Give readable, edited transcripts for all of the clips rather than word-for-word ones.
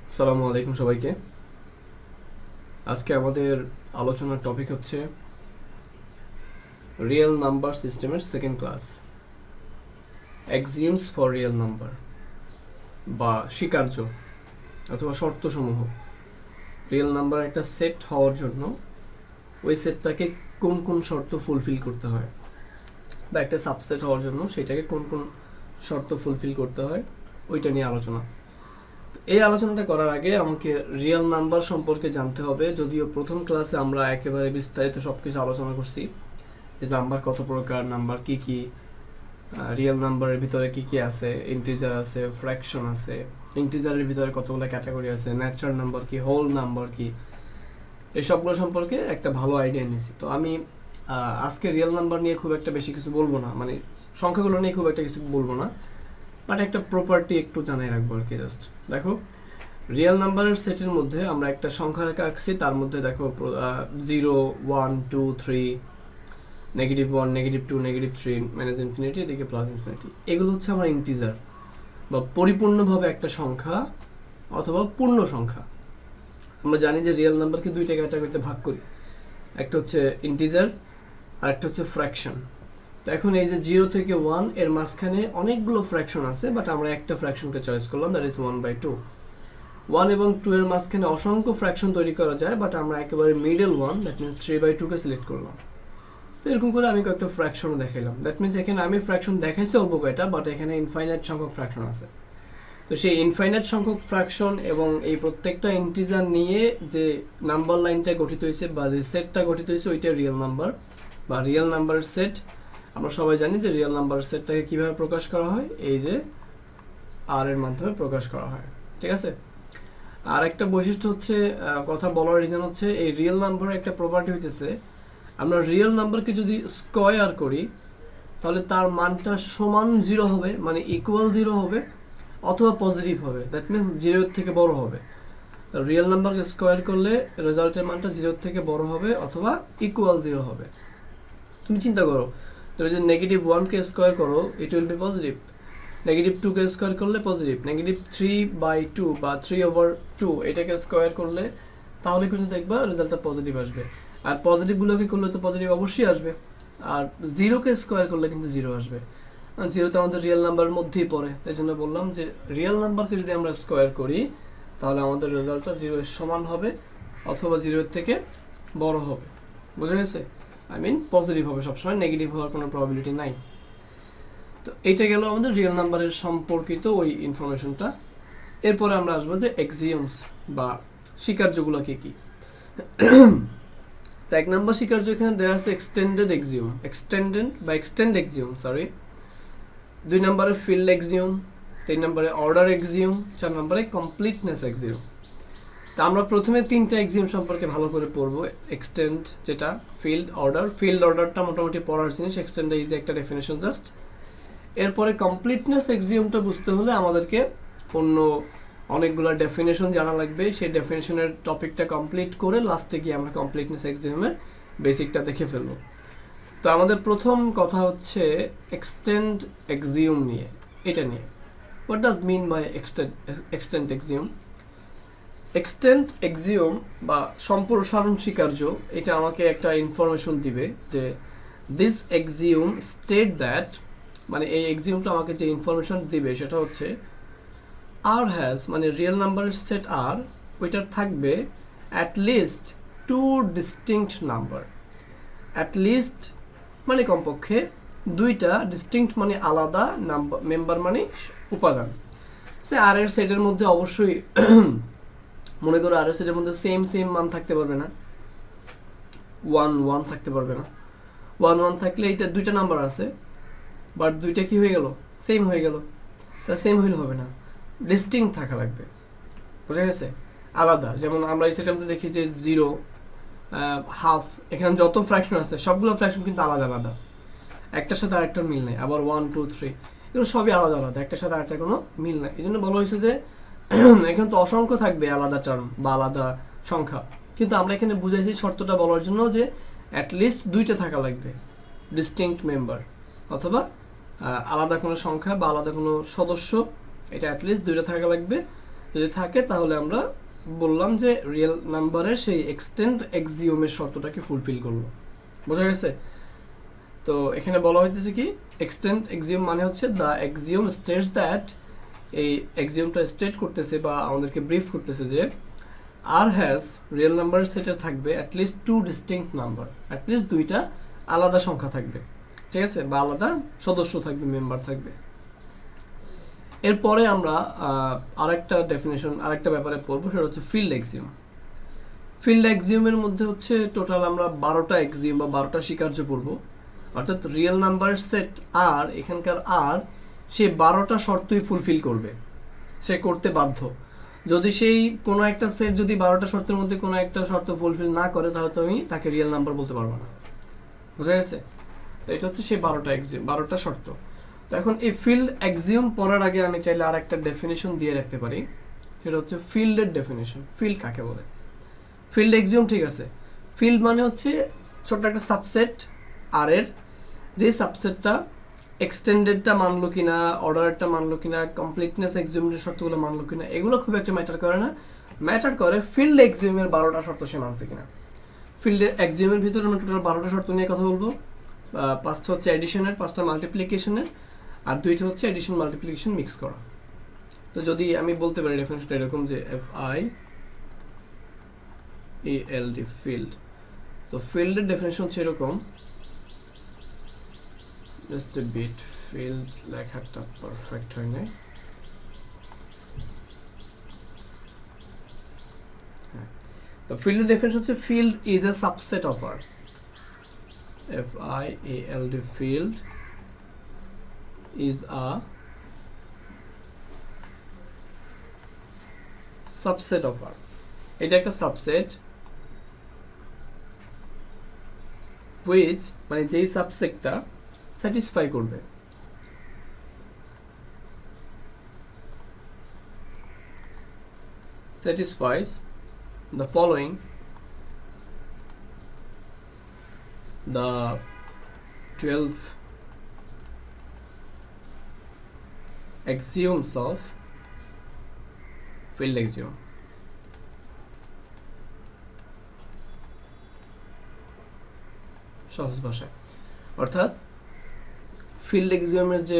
আসসালামু আলাইকুম সবাইকে। আজকে আমাদের আলোচনার টপিক হচ্ছে রিয়েল নাম্বার সিস্টেমের second class, axioms for real number বা স্বীকার্য অথবা শর্তসমূহ। রিয়েল নাম্বার একটা সেট হওয়ার জন্য ওই সেটটাকে কোন কোন শর্ত ফুলফিল করতে হয়, বা একটা সাবসেট হওয়ার জন্য সেটাকে কোন কোন শর্ত ফুলফিল করতে হয়, ওইটা নিয়ে আলোচনা। এই আলোচনাটা করার আগে আমাকে রিয়েল নাম্বার সম্পর্কে জানতে হবে। যদিও প্রথম ক্লাসে আমরা একেবারে বিস্তারিত সব কিছু আলোচনা করছি, যে নাম্বার কত প্রকার, নাম্বার কি কি, রিয়েল নাম্বারের ভিতরে কি কি আছে, ইন্টিজার আছে, ফ্র্যাকশন আছে, ইন্টিজারের ভিতরে কতগুলো ক্যাটাগরি আছে, ন্যাচারাল নাম্বার কি, হোল নাম্বার কি, এই সবগুলো সম্পর্কে একটা ভালো আইডিয়া নিয়েছি। তো আমি আজকে রিয়েল নাম্বার নিয়ে খুব একটা বেশি কিছু বলবো না, মানে সংখ্যাগুলো নিয়ে খুব একটা কিছু বলবো না, বাট একটা প্রপার্টি একটু জানাই রাখবো আর কি। জাস্ট দেখো, রিয়েল নাম্বারের সেটের মধ্যে আমরা একটা সংখ্যা রেখা আঁকছি, তার মধ্যে দেখো 0, 1, 2, 3, -1, -2, -3, মাইনাস ইনফিনিটি, এদিকে প্লাস ইনফিনিটি। এগুলো হচ্ছে আমার ইন্টিজার বা পরিপূর্ণভাবে একটা সংখ্যা অথবা পূর্ণ সংখ্যা। আমরা জানি যে রিয়েল নাম্বারকে দুইটা ক্যাটাগরিতে ভাগ করি, একটা হচ্ছে ইন্টিজার আর একটা হচ্ছে ফ্র্যাকশন। তো এখন এই যে 0 থেকে 1 এর মাঝখানে অনেকগুলো ফ্র্যাকশন আছে, বাট আমরা একটা ফ্র্যাকশনকে চয়েস করলাম, দ্যাট ইজ 1/2। 1 এবং 2 এর মাঝখানে অসংখ্য ফ্র্যাকশন তৈরি করা যায়, বাট আমরা একেবারে মিডল 1, দ্যাট মিনস 3/2কে সিলেক্ট করলাম। তো এরকম করে আমি কয়েকটা ফ্র্যাকশনও দেখাইলাম। দ্যাট মিনস এখানে আমি ফ্র্যাকশন দেখাইছি অল্প কয়টা, বাট এখানে ইনফাইনাইট সংখ্যক ফ্র্যাকশন আছে। তো সেই ইনফাইনাইট সংখ্যক ফ্র্যাকশন এবং এই প্রত্যেকটা ইন্টিজার নিয়ে যে নাম্বার লাইনটা গঠিত হয়েছে বা যে সেটটা গঠিত হয়েছে, ওইটা রিয়েল নাম্বার বা রিয়েল নাম্বারের সেট। আমরা সবাই জানি যে রিয়েল নাম্বারের সেটটাকে কীভাবে প্রকাশ করা হয়, এই যে আর এর মাধ্যমে প্রকাশ করা হয়। ঠিক আছে। আর একটা বৈশিষ্ট্য হচ্ছে, কথা বলার রিজন হচ্ছে, এই রিয়েল নাম্বারের একটা প্রপার্টি হইতেছে, আমরা রিয়েল নাম্বারকে যদি স্কয়ার করি তাহলে তার মানটা সমান 0 হবে, মানে ইকুয়াল 0 হবে, অথবা পজিটিভ হবে, দ্যাট মিনস 0 থেকে বড় হবে। তো রিয়েল নাম্বারকে স্কয়ার করলে রেজাল্টের মানটা 0 থেকে বড় হবে অথবা ইকুয়াল 0 হবে। তুমি চিন্তা করো, তুমি যদি -1কে স্কয়ার করো, ইট উইল বি পজিটিভ। -2কে স্কয়ার করলে পজিটিভ। -3/2 বা 3/2 এটাকে স্কয়ার করলে তাহলে কিন্তু দেখবা রেজাল্টটা পজিটিভ আসবে। আর পজিটিভগুলোকে করলে তো পজিটিভ অবশ্যই আসবে। আর 0কে স্কয়ার করলে কিন্তু 0 আসবে। 0 তো আমাদের রিয়েল নাম্বারের মধ্যেই পড়ে, তাই জন্য বললাম যে রিয়েল নাম্বারকে যদি আমরা স্কয়ার করি তাহলে আমাদের রেজাল্টটা 0 এর সমান হবে অথবা 0 এর থেকে বড় হবে। বুঝা গেছে? আই মিন পজিটিভ হবে সবসময়, নেগেটিভ হওয়ার কোনো প্রবাবিলিটি নাই। তো এইটা গেল আমাদের রিয়েল নাম্বারের সম্পর্কিত ওই ইনফরমেশনটা। এরপরে আমরা আসবো যে এক্সিওমস বা স্বীকার্যগুলো কি কি। তো 1 নম্বর স্বীকার্য এখানে দেওয়া আছে এক্সটেন্ড এক্সিওম, সরি। 2 নম্বরে ফিল্ড এক্সিওম, 3 নম্বরে অর্ডার এক্সিওম, 4 নম্বরে কমপ্লিটনেস এক্সিওম। তা আমরা প্রথমে 3টা এক্সিওম সম্পর্কে ভালো করে পড়বো। এক্সটেন্ড যেটা, ফিল্ড অর্ডারটা মোটামুটি পড়ার জিনিস, এক্সটেন্ড ইজ একটা ডেফিনেশন জাস্ট। এরপরে কমপ্লিটনেস এক্সিওমটা বুঝতে হলে আমাদেরকে অন্য অনেকগুলো ডেফিনেশন জানা লাগবে। সেই ডেফিনেশনের টপিকটা কমপ্লিট করে লাস্টে গিয়ে আমরা কমপ্লিটনেস এক্সিওমের বেসিকটা দেখে ফেলবো। তো আমাদের প্রথম কথা হচ্ছে এক্সটেন্ড এক্সিওম নিয়ে, এটা নিয়ে। What does mean by extend axiom? Extend axiom বা সম্প্রসারণ স্বীকার্য, এটা আমাকে একটা ইনফরমেশন দিবে যে দিস এক্সিওম স্টেট দ্যাট, মানে এই এক্সিওমটা আমাকে যে ইনফরমেশন দিবে সেটা হচ্ছে আর হ্যাজ, মানে রিয়েল নাম্বারের সেট আর, ওইটার থাকবে at least 2 distinct number. At least মানে কমপক্ষে 2টা, ডিস্টিংক্ট মানে আলাদা, নাম্বার, মেম্বার মানে উপাদান। সে আর এর সেটের মধ্যে অবশ্যই মনে করো আর এর সেটের মধ্যে সেম মান থাকতে পারবে না, 1 থাকতে পারবে না। 1 থাকলে এইটা 2টা নাম্বার আছে, বাট 2টা কি হয়ে গেল, সেম হয়ে গেল। তা সেম হইলে হবে না, ডিস্টিংক্ট থাকা লাগবে। বোঝা গেছে? আলাদা। যেমন আমরা এই সেটের মধ্যে দেখি যে 0, হাফ, এখানে যত ফ্র্যাকশন আছে সবগুলো ফ্র্যাকশন কিন্তু আলাদা আলাদা, একটার সাথে আরেকটার মিল নেই। আবার 1, 2, 3 এগুলো সবই আলাদা আলাদা, একটার সাথে আরেকটার কোনো মিল নেই। এই জন্য বলা হয়েছে যে এখানে তো অসংখ্য থাকবে আলাদা টার্ম বা আলাদা সংখ্যা, কিন্তু আমরা এখানে বুঝাইছি শর্তটা বলার জন্য যে অ্যাটলিস্ট 2টা থাকা লাগবে, ডিস্টিংক্ট মেম্বার অথবা আলাদা কোনো সংখ্যা বা আলাদা কোনো সদস্য, এটা অ্যাটলিস্ট 2টা থাকা লাগবে। যদি থাকে তাহলে আমরা বললাম যে রিয়েল নাম্বারের সেই এক্সটেন্ড এক্সিওমের শর্তটাকে ফুলফিল করলো। বোঝা গেছে? তো এখানে বলা হইতেছে কি, এক্সটেন্ড এক্সিওম মানে হচ্ছে দ্য এক্সিওম স্টেটস দ্যাট, এই এক্সিওমটা স্টেট করতেছে বা আমাদেরকে ব্রিফ করতেছে যে আর হ্যাজ রিয়েল নাম্বার সেটে থাকবে অ্যাটলিস্ট 2 ডিস্টিংক্ট নাম্বার, অ্যাটলিস্ট 2টা আলাদা সংখ্যা থাকবে, ঠিক আছে, বা আলাদা সদস্য থাকবে, মেম্বার থাকবে। এরপরে আমরা আরেকটা ডেফিনেশন, আরেকটা ব্যাপারে পড়বো, সেটা হচ্ছে ফিল্ড এক্সিওম। ফিল্ড এক্সিওমের মধ্যে হচ্ছে টোটাল আমরা 12টা এক্সিওম বা 12টা স্বীকার্য পড়বো, অর্থাৎ রিয়েল নাম্বার সেট আর, এখানকার আর সে 12টা শর্তই ফুলফিল করবে, সে করতে বাধ্য। যদি সেই কোনো একটা সেট যদি 12টা শর্তের মধ্যে কোনো একটা শর্ত ফুলফিল না করে, তাহলে তো আমি তাকে রিয়েল নাম্বার বলতে পারবো না। বুঝা গেছে? তো এটা হচ্ছে সেই 12টা এক্সিওম, 12টা শর্ত। তো এখন এই ফিল্ড এক্সিওম পড়ার আগে আমি চাইলে আর একটা ডেফিনেশন দিয়ে রাখতে পারি, সেটা হচ্ছে ফিল্ডের ডেফিনেশন। ফিল্ড কাকে বলে? ফিল্ড এক্সিওম, ঠিক আছে, ফিল্ড মানে হচ্ছে ছোট্ট একটা সাবসেট আর এর, যে সাবসেটটা এক্সটেন্ডেডটা মানলো কিনা, অর্ডারটা মানলো কিনা, কমপ্লিটনেস এক্সিওমের শর্তগুলো মানলো কিনা, এগুলো খুব একটা ম্যাটার করে না। ম্যাটার করে ফিল্ড এক্সিওমের 12টা শর্ত সে মানছে কিনা। ফিল্ড এক্সিওমের ভিতরে আমরা টোটাল 12টা শর্ত নিয়ে কথা বলবো। 5টা হচ্ছে এডিশনের, 5টা মাল্টিপ্লিকেশনের, আর 2টা হচ্ছে এডিশন মাল্টিপ্লিকেশন মিক্স করা। তো যদি আমি বলতে পারি ডেফিনেশনটা এরকম যে FIELD ফিল্ড, তো ফিল্ডের ডেফিনেশন হচ্ছে এরকম, জাস্ট এ বিট, ফিল্ড লেখাটা পারফেক্ট হয় নাই। তো ফিল্ডের ডেফিনেশন হচ্ছে field is a subset of R, FIELD field is a subset of R. এটা একটা সাবসেট which মানে যেই সাবসেটটা স্যাটিসফাই করবে satisfies the following, the 12 axioms of field axiom. সহজ ভাষায় অর্থাৎ ফিল্ড এক্সিওমের যে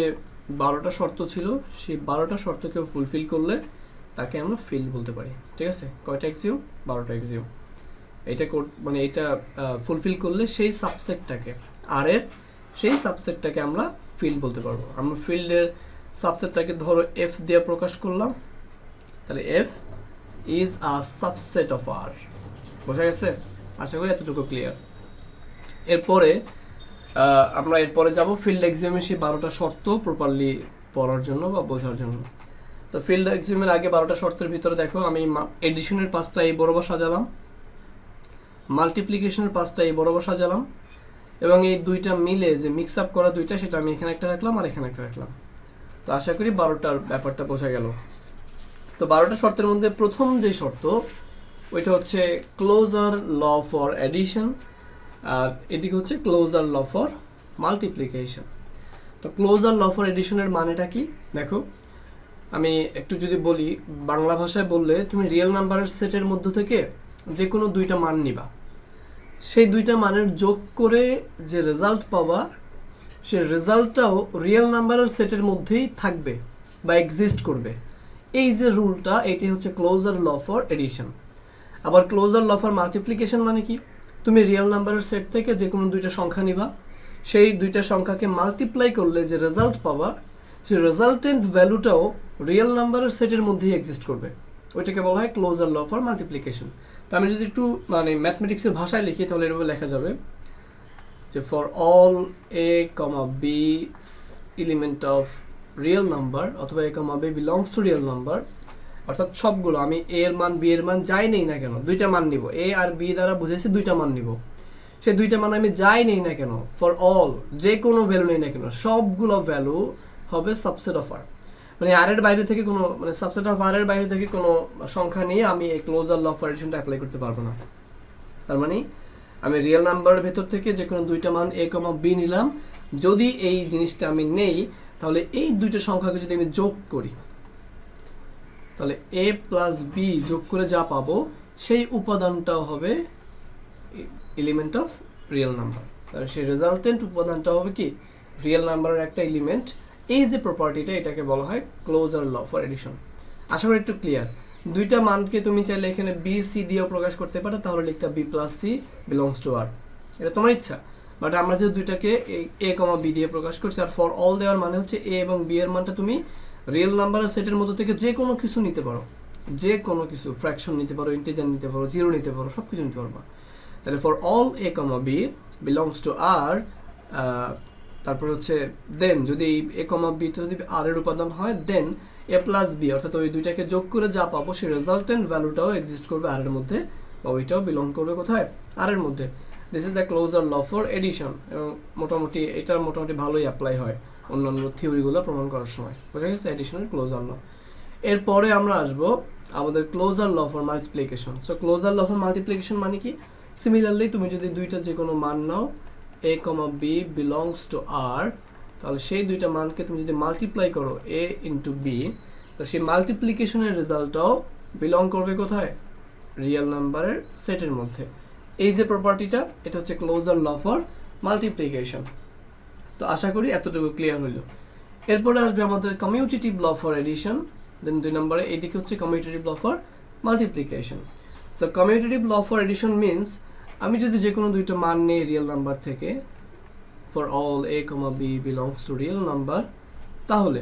12টা শর্ত ছিল, সেই 12টা শর্তকে ফুলফিল করলে তাকে আমরা ফিল্ড বলতে পারি। ঠিক আছে, কয়টা এক্সিওম? 12টা এক্সিওম। এটা মানে এটা ফুলফিল করলে সেই সাবসেটটাকে, আর এর সেই সাবসেটটাকে আমরা ফিল্ড বলতে পারবো। আমরা ফিল্ডের সাবসেটটাকে ধরো এফ দিয়ে প্রকাশ করলাম, তাহলে F is a subset of R. বোঝা গেছে? আশা করি এতটুকু ক্লিয়ার। এরপরে আমরা এরপরে যাব ফিল্ড এক্সিওমের সেই 12টা শর্ত প্রপারলি পড়ার জন্য বা বোঝার জন্য। তো ফিল্ড এক্সিওমের আগে 12টা শর্তের ভিতরে দেখো, আমি এডিশনের 5টা এই বরাবর সাজালাম, মাল্টিপ্লিকেশনের 5টা এই বরাবর সাজালাম, এবং এই দুইটা মিলে যে মিক্স আপ করা দুইটা, সেটা আমি এখানে একটা রাখলাম আর এখানে একটা রাখলাম। তো আশা করি 12টার ব্যাপারটা বোঝা গেল। তো 12টা শর্তের মধ্যে প্রথম যে শর্ত, ওইটা হচ্ছে ক্লোজার ল ফর এডিশন, আর এদিকে হচ্ছে ক্লোজার ল ফর মাল্টিপ্লিকেশন। তো ক্লোজার ল ফর এডিশনের মানেটা কি দেখো, আমি একটু যদি বলি, বাংলা ভাষায় বললে তুমি রিয়েল নাম্বারের সেটের মধ্য থেকে যে কোনো দুইটা মান নিবা, সেই দুইটা মানের যোগ করে যে রেজাল্ট পাবা, সেই রেজাল্টটাও রিয়েল নাম্বারের সেটের মধ্যেই থাকবে বা এক্সিস্ট করবে। এই যে রুলটা, এটি হচ্ছে ক্লোজার ল ফর এডিশন। আবার ক্লোজার ল ফর মাল্টিপ্লিকেশন মানে কি, তুমি রিয়েল নাম্বারের সেট থেকে যে কোনো দুইটা সংখ্যা নিবা, সেই দুইটা সংখ্যাকে মাল্টিপ্লাই করলে যে রেজাল্ট পাবা, সেই রেজাল্টেন্ট ভ্যালুটাও রিয়েল নাম্বারের সেটের মধ্যেই এক্সিস্ট করবে। ওইটাকে বলা হয় ক্লোজার ল ফর মাল্টিপ্লিকেশন। তো আমি যদি একটু মানে ম্যাথমেটিক্সের ভাষায় লিখি, তাহলে এভাবে লেখা যাবে যে for all A comma B element of real number, অথবা A comma B belongs to real number, অর্থাৎ সবগুলো আমি এ এর মান বি এর মান যাই নেই না কেন, দুইটা মান নিব, এ আর বি দ্বারা বুঝেছি দুইটা মান নিব, সেই দুইটা মান আমি যাই নেই না কেন, ফর অল যে কোনো ভ্যালু নেই না কেন, সবগুলো ভ্যালু হবে সাবসেট অফ আর। মানে আর এর বাইরে থেকে কোনো, মানে সাবসেট অফ আর এর বাইরে থেকে কোনো সংখ্যা নিয়ে আমি এই ক্লোজার ল ফর এডিশনটা অ্যাপ্লাই করতে পারবো না। তার মানে আমি রিয়েল নাম্বারের ভেতর থেকে যে কোনো দুইটা মান এ কমা বি নিলাম, যদি এই জিনিসটা আমি নেই, তাহলে এই দুইটা সংখ্যাকে যদি আমি যোগ করি, তাহলে এ প্লাস বি যোগ করে যা পাবো সেই উপাদানটাও হবে এলিমেন্ট অফ রিয়েল নাম্বার। তাহলে সেই রেজাল্টেন্ট উপাদানটা হবে কি রিয়েল নাম্বারের একটা এলিমেন্ট। এই যে প্রপার্টিটা এটাকে বলা হয় ক্লোজার ল ফর এডিশন। আশা করি একটু ক্লিয়ার। দুইটা মানকে তুমি চাইলে এখানে বি সি দিয়েও প্রকাশ করতে পারো, তাহলে লিখতে B plus C belongs to R, এটা তোমার ইচ্ছা। বাট আমরা যেহেতু দুইটাকে এ কমা বি দিয়ে প্রকাশ করছি, আর ফর অল দেওয়ার মানে হচ্ছে এ এবং বি এর মানটা তুমি রিয়েল নাম্বারের সেটের মধ্যে থেকে যে কোনো কিছু নিতে পারো, যে কোনো কিছু ফ্র্যাকশন নিতে পারো, ইন্টিজার নিতে পারো, জিরো নিতে পারো, সব কিছু নিতে পারবা। তাহলে for all A comma B belongs to R, তারপর হচ্ছে দেন যদি এ কমা বিটা যদি আর এর উপাদান হয়, দেন এ প্লাস বি অর্থাৎ ওই দুইটাকে যোগ করে যা পাবো সেই রেজাল্টেন্ট ভ্যালুটাও এক্সিস্ট করবে আর এর মধ্যে, বা ওইটাও বিলং করবে কোথায় আর এর মধ্যে। This is the closure law for addition. এবং মোটামুটি এটা মোটামুটি ভালোই অ্যাপ্লাই হয় অন্যান্য থিওরিগুলো প্রমাণ করার সময়, বোঝা গেছে এডিশনের ক্লোজার ল। এরপরে আমরা আসবো আমাদের closure law for multiplication. So closure law for multiplication মানে কি, সিমিলারলি তুমি যদি দুইটা যে কোনো মান নাও A comma B belongs to R, তাহলে সেই দুইটা মানকে তুমি যদি মাল্টিপ্লাই করো এ ইন্টু বি, তো সেই মাল্টিপ্লিকেশনের রেজাল্টটাও বিলং করবে কোথায় রিয়েল নাম্বারের সেটের মধ্যে। এই যে প্রপার্টিটা এটা হচ্ছে ক্লোজার ল ফর মাল্টিপ্লিকেশন। তো আশা করি এতটুকু ক্লিয়ার হলো। এরপরে আসবে আমাদের commutative law for addition, then 2 নম্বরে এইদিকে হচ্ছে commutative law for multiplication. So commutative law for addition means আমি যদি যে কোনো দুইটা মান নেই রিয়েল নাম্বার থেকে, for all A comma B belongs to real number, তাহলে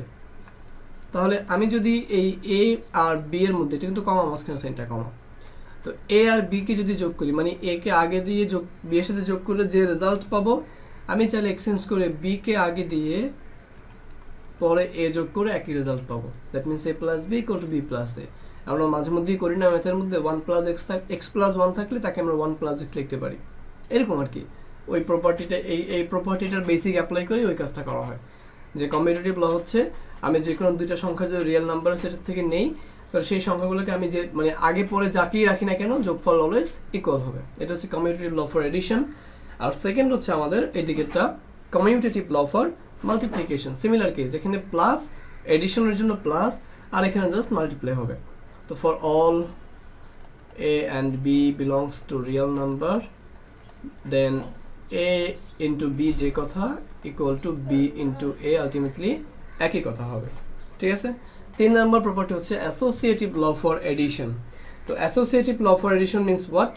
আমি যদি এই এ আর বি এর মধ্যে, এটা কিন্তু কমা মাঝখানে সাইনটা কমা, তো এ আর বি কে যদি যোগ করি মানে এ কে আগে দিয়ে যোগ বি এর সাথে যোগ করলে যে রেজাল্ট পাবো, আমি চাইলে এক্সচেঞ্জ করে বি কে আগে দিয়ে পরে এ যোগ করে একই রেজাল্ট পাবো। That means A plus B equal to B plus A. আমরা মাঝে মধ্যেই করি না ম্যাথের মধ্যে 1 প্লাস এক্স প্লাস 1 থাকলে তাকে আমরা 1 প্লাস এক্স লিখতে পারি, এরকম আর কি। ওই প্রপার্টিটা এই প্রপার্টিটার বেসিক অ্যাপ্লাই করে ওই কাজটা করা হয়। যে কমিউটেটিভ ল হচ্ছে আমি যে কোনো দুইটা সংখ্যা যদি রিয়েল নাম্বার সেটার থেকে নেই, তো সেই সংখ্যাগুলোকে আমি যে মানে আগে পরে যাকেই রাখি না কেন যোগফল অলওয়েজ ইকুয়াল হবে। এটা হচ্ছে কমিউটেটিভ ল ফর এডিশন। আর সেকেন্ড হচ্ছে আমাদের এই দিকেরটা commutative law for multiplication. Similar case, এখানে প্লাস এডিশনের জন্য প্লাস, আর এখানে জাস্ট মাল্টিপ্লাই হবে। তো for all A and B belongs to real number, then A into B যে কথা equal to B into A, ultimately একই কথা হবে। ঠিক আছে। 3 নম্বর প্রপার্টি হচ্ছে অ্যাসোসিয়েটিভ ল ফর এডিশন। তো associative law for addition means what,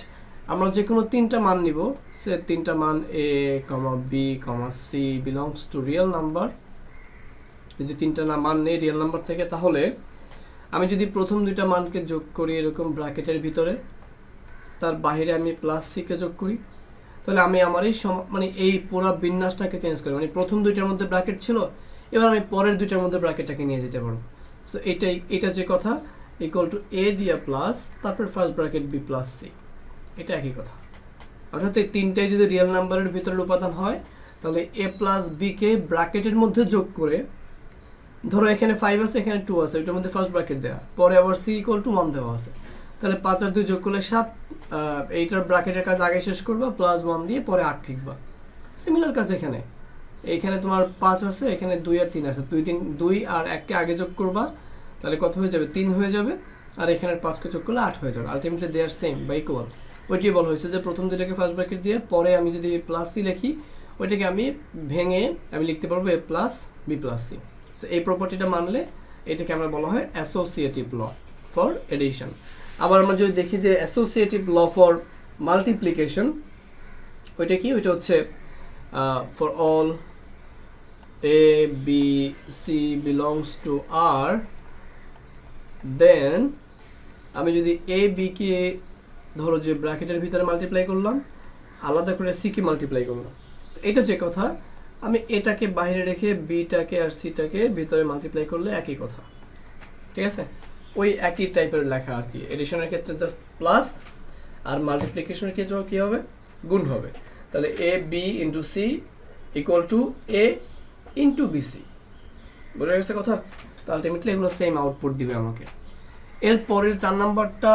আমরা যে কোনো 3টা মান নিব, সে 3টা মান A comma B comma C belongs to real number. যদি 3টা মান নেই রিয়েল নাম্বার থেকে, তাহলে আমি যদি প্রথম 2টা মানকে যোগ করি এরকম ব্র্যাকেটের ভিতরে, তার বাইরে আমি প্লাস সি কে যোগ করি, তাহলে আমি আমার এই মানে এই পুরো বিন্যাসটাকে চেঞ্জ করি। মানে প্রথম 2টার মধ্যে ব্র্যাকেট ছিল, এবার আমি পরের 2টার মধ্যে ব্র্যাকেটটাকে নিয়ে যেতে পারবো। সো এটা যে কথা ইকুয়াল টু এ দিয়া প্লাস তারপর first bracket B plus C, এটা একই কথা। অর্থাৎ এই 3টাই যদি রিয়েল নাম্বারের ভিতরের উপাদান হয়, তাহলে এ প্লাস বি কে ব্র্যাকেটের মধ্যে যোগ করে, ধরো এখানে 5 আছে এখানে 2 আছে, ওইটার মধ্যে ফার্স্ট ব্র্যাকেট দেওয়া, পরে আবার সি ইকুয়াল টু 1 দেওয়া আছে, তাহলে 5 আর 2 যোগ করলে 7, এইটার ব্র্যাকেটের কাজ আগে শেষ করবা, প্লাস 1 দিয়ে পরে 8 লিখবা। সিমিলার কাজ এখানে তোমার 5 আছে, এখানে 2 আর 3 আছে, 2 আর 1কে আগে যোগ করবা, তাহলে কত হয়ে যাবে 3 হয়ে যাবে, আর এখানে 5কে যোগ করলে 8 হয়ে যাবে। আলটিমেটলি দে আর সেম বা ইকুয়াল। ওইটাই বলা হয়েছে যে প্রথম 2টাকে ফার্স্ট ব্র্যাকেট দিয়ে পরে আমি যদি প্লাস সি লিখি, ওইটাকে আমি ভেঙে আমি লিখতে পারবো A plus B plus C. So এই প্রপার্টিটা মানলে এটাকে আমরা বলা হয় অ্যাসোসিয়েটিভ ল ফর এডিশন। আবার আমরা যদি দেখি যে অ্যাসোসিয়েটিভ ল ফর মাল্টিপ্লিকেশন, ওইটা কি, ওইটা হচ্ছে for all A B C belongs to R, then আমি যদি এ বি কে ধরো যে ব্র্যাকেটের ভিতরে মাল্টিপ্লাই করলাম, আলাদা করে সি কে মাল্টিপ্লাই করলাম, তো এটা যে কথা আমি এটাকে বাইরে রেখে বিটাকে আর সিটাকে ভিতরে মাল্টিপ্লাই করলে একই কথা। ঠিক আছে, ওই একই টাইপের লেখা আর কি। এডিশনের ক্ষেত্রে জাস্ট প্লাস, আর মাল্টিপ্লিকেশনের ক্ষেত্রেও কী হবে, গুণ হবে। তাহলে A B into C equal to A into BC, বোঝা গেছে কথা। তো আলটিমেটলি এগুলো সেম আউটপুট দিবে আমাকে। এর পরের 4 নাম্বারটা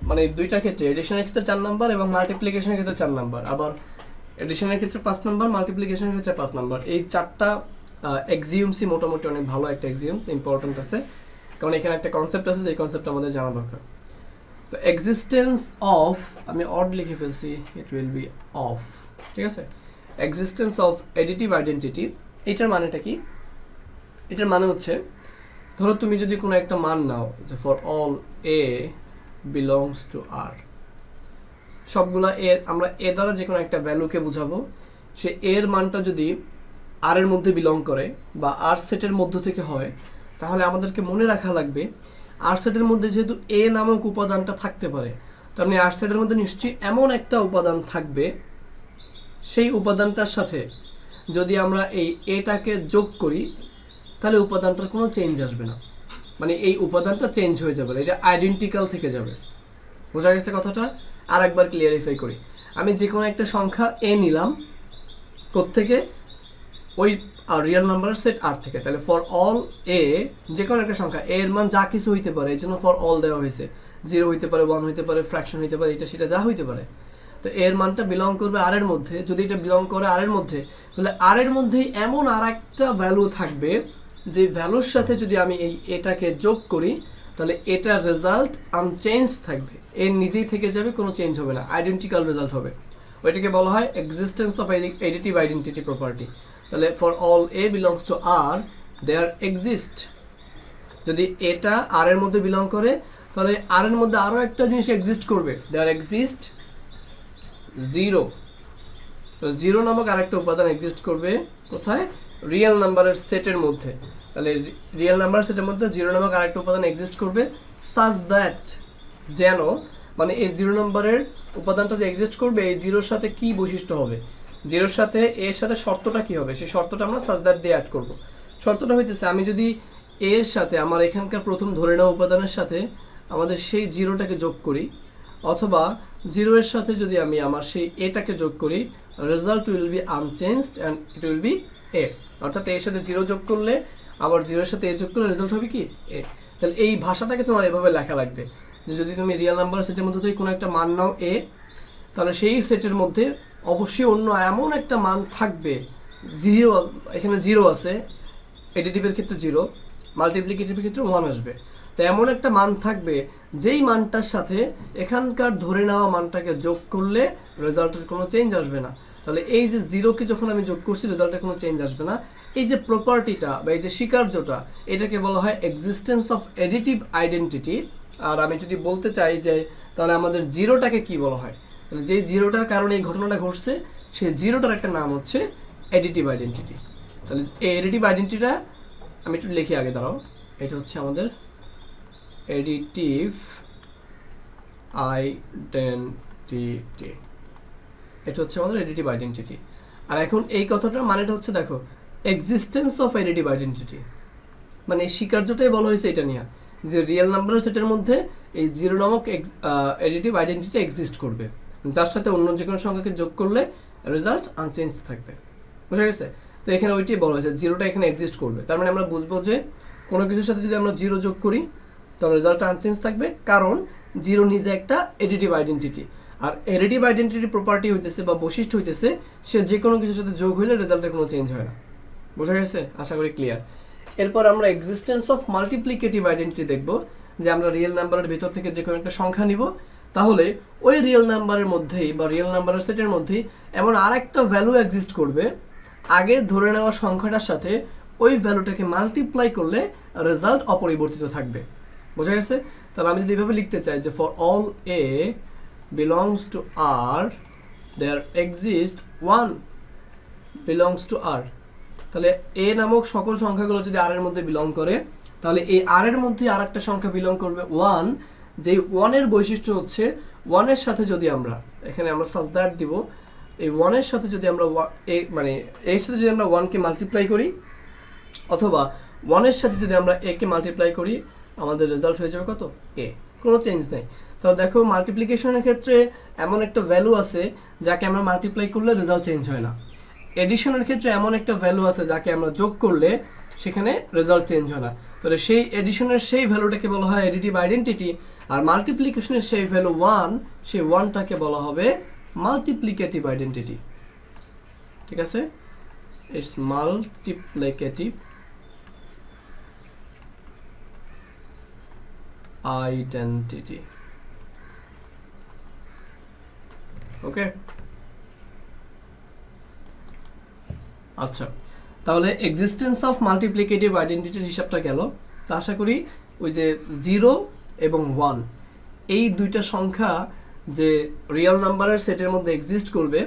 মানে দুইটার ক্ষেত্রে, এডিশনের ক্ষেত্রে 4 নাম্বার এবং মাল্টিপ্লিকেশনের ক্ষেত্রে 4 নাম্বার, আবার এডিশনের ক্ষেত্রে 5 নাম্বার, মাল্টিপ্লিকেশনের ক্ষেত্রে 5 নাম্বার। এই 4টা এক্সিওমসই মোটামুটি অনেক ভালো একটা এক্সিওমস, ইম্পর্টেন্ট আছে। কারণ এখানে একটা কনসেপ্ট আছে, যে কনসেপ্ট আমাদের জানা দরকার। তো এক্সিস্টেন্স অফ, আমি অড লিখে ফেলছি, ইট উইল বি অফ, ঠিক আছে। এক্সিস্টেন্স অফ এডিটিভ আইডেন্টিটি, এটার মানেটা কি? এটার মানে হচ্ছে, ধরো তুমি যদি কোনো একটা মান নাও, যে for all A belongs to R, সবগুলা এ, আমরা এ দ্বারা যে কোনো একটা ভ্যালুকে বুঝাবো, সে এর মানটা যদি আর এর মধ্যে বিলং করে বা আর সেটের মধ্য থেকে হয়, তাহলে আমাদেরকে মনে রাখা লাগবে আর সেটের মধ্যে যেহেতু এ নামক উপাদানটা থাকতে পারে, তার মানে আর সেটের মধ্যে নিশ্চয়ই এমন একটা উপাদান থাকবে, সেই উপাদানটার সাথে যদি আমরা এই এটাকে যোগ করি, তাহলে উপাদানটার কোনো চেঞ্জ আসবে না, মানে এই উপাদানটা চেঞ্জ হয়ে যাবে না, এটা আইডেন্টিক্যাল থেকে যাবে। বোঝা গেছে কথাটা? আর একবার ক্লিয়ারিফাই করি, আমি যে কোনো একটা সংখ্যা এ নিলাম, কোত্থেকে? ওই রিয়েল নাম্বারের সেট আর থেকে। তাহলে ফর অল এ, যে কোনো একটা সংখ্যা এ এর মান যা কিছু হইতে পারে, এই জন্য ফর অল দেওয়া হয়েছে, 0 হইতে পারে, 1 হইতে পারে, ফ্র্যাকশন হইতে পারে, এটা সেটা যা হইতে পারে। তো এর মানটা বিলং করবে আর এর মধ্যে, যদি এটা বিলং করে আর এর মধ্যে, তাহলে আর এর মধ্যেই এমন আর একটা ভ্যালু থাকবে, যে ভ্যালুর সাথে যদি আমি এই এটাকে যোগ করি, তাহলে এটার রেজাল্ট আনচেঞ্জ থাকবে, এর নিজেই থেকে যাবে, কোনো চেঞ্জ হবে না, আইডেন্টিক্যাল রেজাল্ট হবে। ওইটাকে বলা হয় existence of additive identity property. তাহলে for all A belongs to R, there exist, যদি এটা আর এর মধ্যে বিলং করে, তাহলে আর এর মধ্যে আরও একটা জিনিস এক্সিস্ট করবে, দেয়ার এক্সিস্ট 0। তো 0 নামক আরেকটা উপাদান এক্সিস্ট করবে কোথায়? রিয়েল নাম্বারের সেটের মধ্যে। তাহলে রিয়েল নাম্বার সেটের মধ্যে 0 নামক আরেকটা উপাদান এক্সিস্ট করবে, সাচ দ্যাট, যেন, মানে এই 0 নম্বরের উপাদানটা যে এক্সিস্ট করবে, এই 0-র সাথে কি বৈশিষ্ট্য হবে, 0-র সাথে এর সাথে শর্তটা কি হবে, সেই শর্তটা আমরা সাচ দ্যাট দিয়ে অ্যাড করব। শর্তটা হইতেছে, আমি যদি এর সাথে আমার এখানকার প্রথম ধরে নেওয়া উপাদানের সাথে আমাদের সেই 0টাকে যোগ করি, অথবা 0-এর সাথে যদি আমি আমার সেই এটাকে যোগ করি, result will be unchanged and it will be A. অর্থাৎ এর সাথে 0 যোগ করলে, আবার 0-এর সাথে এ যোগ করলে রেজাল্ট হবে কি? এ। তাহলে এই ভাষাটাকে তোমার এভাবে লেখা লাগবে, যে যদি তুমি রিয়েল নাম্বার সেটের মধ্যে থেকে কোনো একটা মান নাও এ, তাহলে সেই সেটের মধ্যে অবশ্যই অন্য এমন একটা মান থাকবে, 0, এখানে 0 আছে, এডিটিভের ক্ষেত্রে 0, মাল্টিপ্লিকেটিভের ক্ষেত্রে 1 আসবে। তো এমন একটা মান থাকবে, যেই মানটার সাথে এখানকার ধরে নেওয়া মানটাকে যোগ করলে রেজাল্টের কোনো চেঞ্জ আসবে না। তাহলে এই যে 0কে যখন আমি যোগ করছি, রেজাল্টের কোনো চেঞ্জ আসবে না। এই যে প্রপার্টিটা বা এই যে স্বীকার্যটা, এটাকে বলা হয় এক্সিস্টেন্স অফ এডিটিভ আইডেন্টিটি। আর আমি যদি বলতে চাই যে তাহলে আমাদের 0টাকে কি বলা হয়, তাহলে যে 0টার কারণে এই ঘটনাটা ঘটছে, সেই 0টার একটা নাম হচ্ছে এডিটিভ আইডেন্টিটি। তাহলে এই এডিটিভ আইডেন্টিটিটা আমি একটু লিখি আগে, দাঁড়াও, এটা হচ্ছে আমাদের এডিটিভ আইডেন্টিটি, এটা হচ্ছে আমাদের এডিটিভ আইডেন্টিটি। আর এখন এই কথাটার মানেটা হচ্ছে, দেখো, এক্সিস্টেন্স অফ এডিটিভ আইডেন্টিটি, মানে এই স্বীকার্যটাই বলা হয়েছে এটা নিয়ে, যে রিয়েল নাম্বারের সেটের মধ্যে এই 0 নামক এডিটিভ আইডেন্টিটি এক্সিস্ট করবে, যার সাথে অন্য যে কোনো সংখ্যাকে যোগ করলে রেজাল্ট আনচেঞ্জ থাকবে। বুঝা গেছে? তো এখানে ওইটাই বলা হয়েছে, 0টা এখানে এক্সিস্ট করবে। তার মানে আমরা বুঝবো যে কোনো কিছুর সাথে যদি আমরা 0 যোগ করি, তাহলে রেজাল্টটা আনচেঞ্জ থাকবে, কারণ 0 নিজে একটা এডিটিভ আইডেন্টিটি। আর এডিটিভ আইডেন্টিটি প্রপার্টি হইতেছে বা বৈশিষ্ট্য হইতেছে, সে যে কোনো কিছুর সাথে যোগ হইলে রেজাল্টের কোনো চেঞ্জ হয় না। বোঝা গেছে? আশা করি ক্লিয়ার। এরপর আমরা এক্সিস্টেন্স অফ মাল্টিপ্লিকেটিভ আইডেন্টিটি দেখব, যে আমরা রিয়েল নাম্বারের ভিতর থেকে যে কোনো একটা সংখ্যা নিব, তাহলে ওই রিয়েল নাম্বারের মধ্যেই বা রিয়েল নাম্বারের সেটের মধ্যেই এমন আর একটা ভ্যালু এক্সিস্ট করবে, আগের ধরে নেওয়া সংখ্যাটার সাথে ওই ভ্যালুটাকে মাল্টিপ্লাই করলে রেজাল্ট অপরিবর্তিত থাকবে। বোঝা গেছে? তাহলে আমি যদি এভাবে লিখতে চাই যে for all A belongs to R, there exist 1 belongs to R, তাহলে এ নামক সকল সংখ্যাগুলো যদি আর এর মধ্যে বিলং করে, তাহলে এই আর এর মধ্যে আর একটা সংখ্যা বিলং করবে 1, যেই 1 এর বৈশিষ্ট্য হচ্ছে 1 এর সাথে যদি আমরা, এখানে আমরা সাচ দ্যাট দিব, এই 1 এর সাথে যদি আমরা মানে এর সাথে যদি আমরা 1কে মাল্টিপ্লাই করি, অথবা 1 এর সাথে যদি আমরা a কে মাল্টিপ্লাই করি, আমাদের রেজাল্ট হয়ে যাবে কত? a, কোনো চেঞ্জ নেই। তো দেখো, মাল্টিপ্লিকেশনের ক্ষেত্রে এমন একটা ভ্যালু আছে যাকে আমরা মাল্টিপ্লাই করলে রেজাল্ট চেঞ্জ হয় না। এডিশনের ক্ষেত্রে এমন একটা ভ্যালু আছে যাকে আমরা যোগ করলে সেখানে রেজাল্ট চেঞ্জ হয় না। তাহলে সেই এডিশনের সেই ভ্যালুটাকে বলা হয় এডিটিভ আইডেন্টিটি, আর মাল্টিপ্লিকেশনের সেই ভ্যালু 1, সেই 1টাকে বলা হবে মাল্টিপ্লিকেটিভ আইডেন্টিটি। ঠিক আছে? It's multiplicative identity. ওকে, আচ্ছা, তাহলে এক্সিস্টেন্স অফ মাল্টিপ্লিকেটিভ আইডেন্টিটির হিসাবটা গেল। তা আশা করি ওই যে 0 এবং 1 এই দুইটা সংখ্যা যে রিয়েল নাম্বারের সেটের মধ্যে এক্সিস্ট করবে,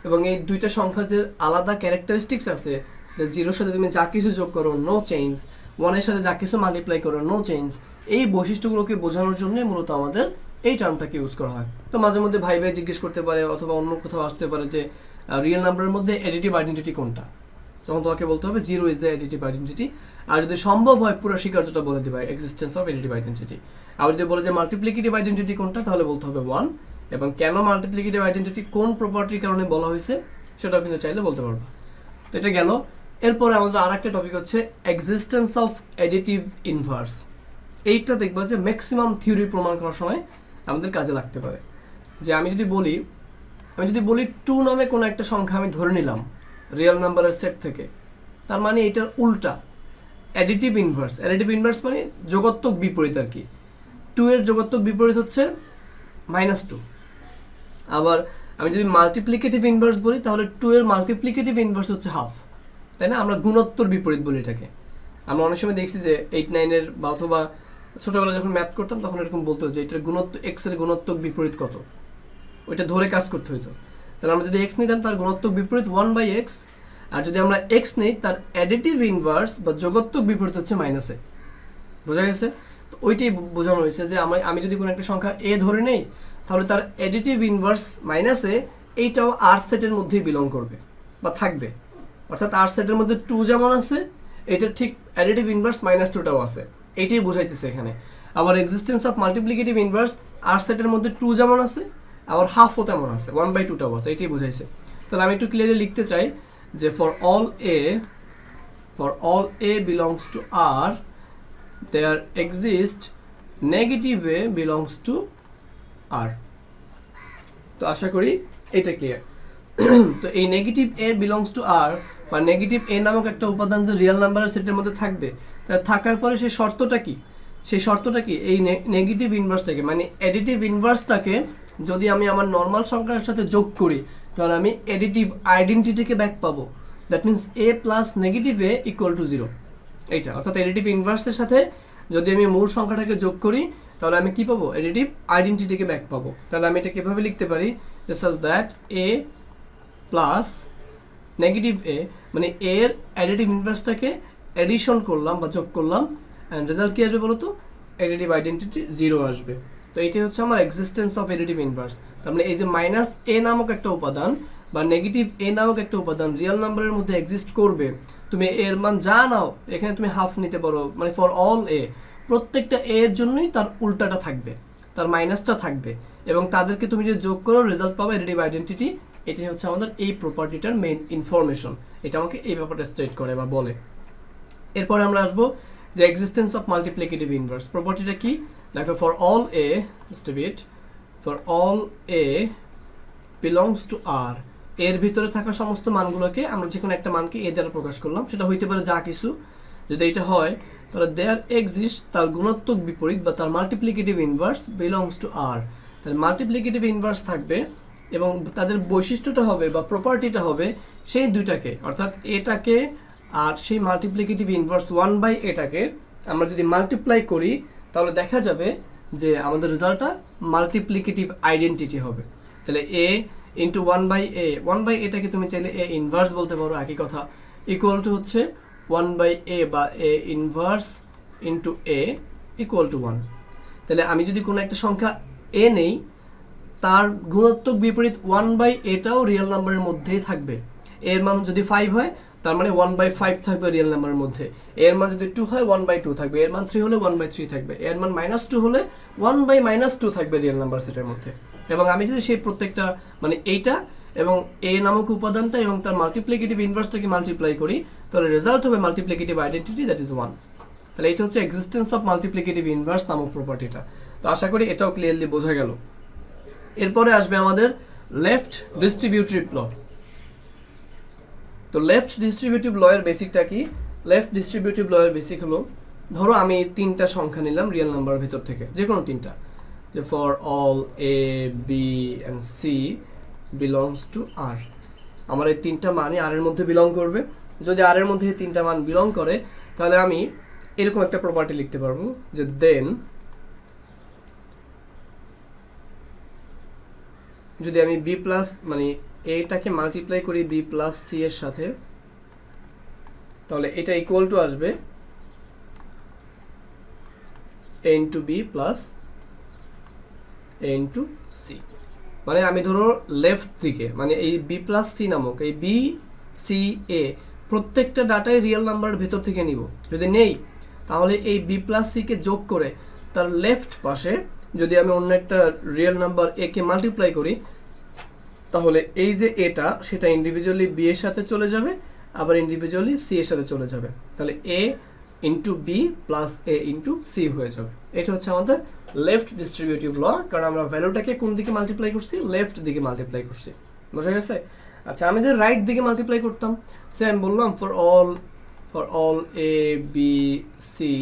এবং এই দুইটা সংখ্যা যে আলাদা ক্যারেক্টারিস্টিক্স আছে, যে 0-র সাথে তুমি যা কিছু যোগ করো নো চেঞ্জ, 1-এর সাথে যা কিছু মাল্টিপ্লাই করো নো চেঞ্জ, এই বৈশিষ্ট্যগুলোকে বোঝানোর জন্যই মূলত আমাদের এই টার্মটাকে ইউজ করা হয়। তো মাঝে মধ্যে ভাই ভাই জিজ্ঞেস করতে পারে, অথবা অন্য কোথাও আসতে পারে যে রিয়েল নাম্বারের মধ্যে অ্যাডিটিভ আইডেন্টিটি কোনটা, তখন তোমাকে বলতে হবে 0 ইজ দ্য অ্যাডিটিভ আইডেন্টিটি। আর যদি সম্ভব হয় পুরো স্বীকার্যটা বলে দিবা, এক্সিস্টেন্স অফ অ্যাডিটিভ আইডেন্টিটি। আর যদি বলে যে মাল্টিপ্লিকেটিভ আইডেন্টিটি কোনটা, তাহলে বলতে হবে 1, এবং কেন মাল্টিপ্লিকেটিভ আইডেন্টিটি কোন প্রপার্টির কারণে বলা হয়েছে সেটাও কিন্তু চাইলে বলতে পারবা। তো এটা গেল। এরপরে আমাদের আর একটা টপিক হচ্ছে এক্সিস্টেন্স অফ অ্যাডিটিভ ইনভার্স। এইটা দেখবা যে ম্যাক্সিমাম থিওরি প্রমাণ করার সময় আমাদের কাজে লাগতে পারে। যে আমি যদি বলি 2 নামে কোনো একটা সংখ্যা আমি ধরে নিলাম রিয়েল নাম্বারের সেট থেকে, তার মানে এটার উল্টা অ্যাডিটিভ ইনভার্স। অ্যাডিটিভ ইনভার্স মানে যোগাত্মক বিপরীত আর কি। 2 এর যোগাত্মক বিপরীত হচ্ছে -2। আবার আমি যদি মাল্টিপ্লিকেটিভ ইনভার্স বলি, তাহলে 2 এর মাল্টিপ্লিকেটিভ ইনভার্স হচ্ছে হাফ, তাই না? আমরা গুণোত্তর বিপরীত বলি এটাকে। আমরা অনেক সময় দেখছি যে 8-9-এর বা অথবা ছোটোবেলা যখন ম্যাথ করতাম তখন এরকম বলতো যে এটার এক্স এর গুণোত্তক বিপরীত কত, ওইটা ধরে কাজ করতে হইতো। তাহলে আমরা যদি এক্স নিতাম তার গুণোত্তক বিপরীত 1/x, আর যদি আমরা এক্স নেই তার অ্যাডিটিভ ইনভার্স বা যোগাত্মক বিপরীত হচ্ছে -a। বোঝা গেছে? তো ওইটাই বোঝানো হয়েছে যে আমি যদি কোনো একটা সংখ্যা a ধরে নেই, তাহলে তার অ্যাডিটিভ ইনভার্স -a, এইটাও আর সেটের মধ্যেই বিলং করবে বা থাকবে। অর্থাৎ আর সেটের মধ্যে 2 যেমন আছে, এটার ঠিক অ্যাডিটিভ ইনভার্স -2টাও আছে, এইটাই বোঝাইতেছে এখানে। আবার এক্সিস্টেন্স অফ মাল্টিপ্লিকেটিভ ইনভার্স আর সেটের মধ্যে 2 যেমন আছে, আবার হাফও তেমন আছে, 1/2টাও আছে, এইটাই বোঝাইছে। তাহলে আমি একটু ক্লিয়ারলি লিখতে চাই যে for all a belongs to R, there exist negative a belongs to R। তো আশা করি এটা ক্লিয়ার। তো এই negative a belongs to R বা নেগেটিভ a নামক একটা উপাদান যে রিয়েল নাম্বারের সেটের মধ্যে থাকবে, তার থাকার পরে সেই শর্তটা কি? এই নেগেটিভ ইনভার্সটাকে মানে অ্যাডিটিভ ইনভার্সটাকে যদি আমি আমার নর্মাল সংখ্যার সাথে যোগ করি, তাহলে আমি অ্যাডিটিভ আইডেন্টিটিকে ব্যাক পাবো। That means a plus negative a equal to 0। এইটা অর্থাৎ অ্যাডিটিভ ইনভার্সের সাথে যদি আমি মূল সংখ্যাটাকে যোগ করি, তাহলে আমি কি পাবো? অ্যাডিটিভ আইডেন্টিটিকে ব্যাক পাবো। তাহলে আমি এটা কিভাবে লিখতে পারি? Such that a plus negative a, মানে a এর অ্যাডিটিভ ইনভার্সটাকে অ্যাডিশন করলাম বা যোগ করলাম, অ্যান্ড রেজাল্ট কি আসবে বলো তো? অ্যাডিটিভ আইডেন্টিটি 0 আসবে। তো এইটাই হচ্ছে আমার এক্সিস্টেন্স অফ অ্যাডিটিভ ইনভার্স। তার মানে এই যে -a নামক একটা উপাদান বা নেগেটিভ a নামক একটা উপাদান রিয়েল নাম্বারের মধ্যে এক্সিস্ট করবে, তুমি এর মান যা নাও, এখানে তুমি হাফ নিতে পারো, মানে ফর অল a, প্রত্যেকটা a এর জন্যই তার উল্টাটা থাকবে, তার মাইনাসটা থাকবে, এবং তাদেরকে তুমি যে যোগ করো রেজাল্ট পাবে অ্যাডিটিভ আইডেন্টিটি। এটাই হচ্ছে আমাদের এই প্রপার্টিটার মেইন ইনফরমেশন। এটা আমাকে এই ব্যাপারটা স্টেট করে বা বলে। এরপরে আমরা আসবো যে এক্সিস্টেন্স অফ মাল্টিপ্লিকেটিভ ইনভার্স প্রপার্টিটা কি। দেখো for all a belongs to R, এর ভিতরে থাকা সমস্ত মানগুলোকে আমরা যে কোনো একটা মানকে a দ্বারা প্রকাশ করলাম, সেটা হইতে পারে যা কিছু। যদি এটা হয় তাহলে দেয়ার এক্সিস্ট, তার গুণাত্মক বিপরীত বা তার multiplicative inverse belongs to R। তাহলে মাল্টিপ্লিকেটিভ ইনভার্স থাকবে এবং তাদের বৈশিষ্ট্যটা হবে বা প্রপার্টিটা হবে সেই দুইটাকে, অর্থাৎ এটাকে আর সেই মাল্টিপ্লিকেটিভ ইনভার্স 1/aটাকে আমরা যদি মাল্টিপ্লাই করি, তাহলে দেখা যাবে যে আমাদের রেজাল্টটা মাল্টিপ্লিকেটিভ আইডেন্টিটি হবে। তাহলে a ইন্টু 1/a তুমি চাইলে a ইনভার্স বলতে পারো, একই কথা, ইকুয়াল টু হচ্ছে 1/a বা a inverse into a equal to 1। তাহলে আমি যদি কোনো একটা সংখ্যা a নেই, তার গুণাত্মক বিপরীত 1/aটাও রিয়েল নাম্বারের মধ্যেই থাকবে। এর মান যদি 5 হয়, তার মানে 1/5 থাকবে রিয়েল নাম্বারের মধ্যে। এর মান যদি 2 হয় 1/2 থাকবে। এর মান 3 হলে 1/3 থাকবে। এর মান -2 হলে 1/-2 থাকবে রিয়েল নাম্বার সেটের মধ্যে। এবং আমি যদি সেই প্রত্যেকটা মানে এইটা এবং a নামক উপাদানটা এবং তার মাল্টিপ্লিকেটিভ ইনভার্সটাকে মাল্টিপ্লাই করি, তাহলে রেজাল্ট হবে মাল্টিপ্লিকেটিভ আইডেন্টিটি, দ্যাট ইজ 1। তাহলে এটা হচ্ছে এক্সিস্টেন্স অফ মাল্টিপ্লিকেটিভ ইনভার্স নামক প্রপার্টিটা। তো আশা করি এটাও ক্লিয়ারলি বোঝা গেল। এরপরে আসবে আমাদের লেফট ডিস্ট্রিবিউটিভ ল। তো লেফট ডিস্ট্রিবিউটিভ ল এর বেসিকটা কি? লেফট ডিস্ট্রিবিউটিভ ল এর বেসিক হলো ধরো আমি তিনটা সংখ্যা নিলাম রিয়েল নাম্বারের ভেতর থেকে, যে কোনো তিনটা, যে for all A B and C belongs to R. আমার এই তিনটা মানই আর এর মধ্যে বিলং করবে। যদি আর এর মধ্যে এই তিনটা মান বিলং করে তাহলে আমি এরকম একটা প্রপার্টি লিখতে পারবো যে দেন যদি আমি বি প্লাস মানে এটাকে মাল্টিপ্লাই করি বি প্লাস সি এর সাথে, তাহলে এটা ইকুয়াল টু আসবে a into B plus a into C. মানে আমি ধরো লেফট দিকে মানে এই বি প্লাস সি নামক এই বি সি এ প্রত্যেকটা ডাটাই রিয়েল নাম্বারের ভেতর থেকে নিব। যদি নেই তাহলে এই বি প্লাস সিকে যোগ করে তার লেফট পাশে যদি আমি অন্য একটা real number A K multiply করি, তাহলে এই যে এটা সেটা ইন্ডিভিজুয়ালি বি এর সাথে চলে যাবে, আবার ইন্ডিভিজুয়ালি সি এর সাথে চলে যাবে। তাহলে এ ইন্টু বি প্লাস এ ইন্টু সি হয়ে যাবে। এটা হচ্ছে আমাদের লেফট ডিস্ট্রিবিউটিভ ল, কারণ আমরা ভ্যালুটাকে কোন দিকে মাল্টিপ্লাই করছি, লেফট দিকে মাল্টিপ্লাই করছি। বোঝা গেছে? আচ্ছা, আমি যে রাইট দিকে মাল্টিপ্লাই করতাম, সে আমি বললাম for all A B C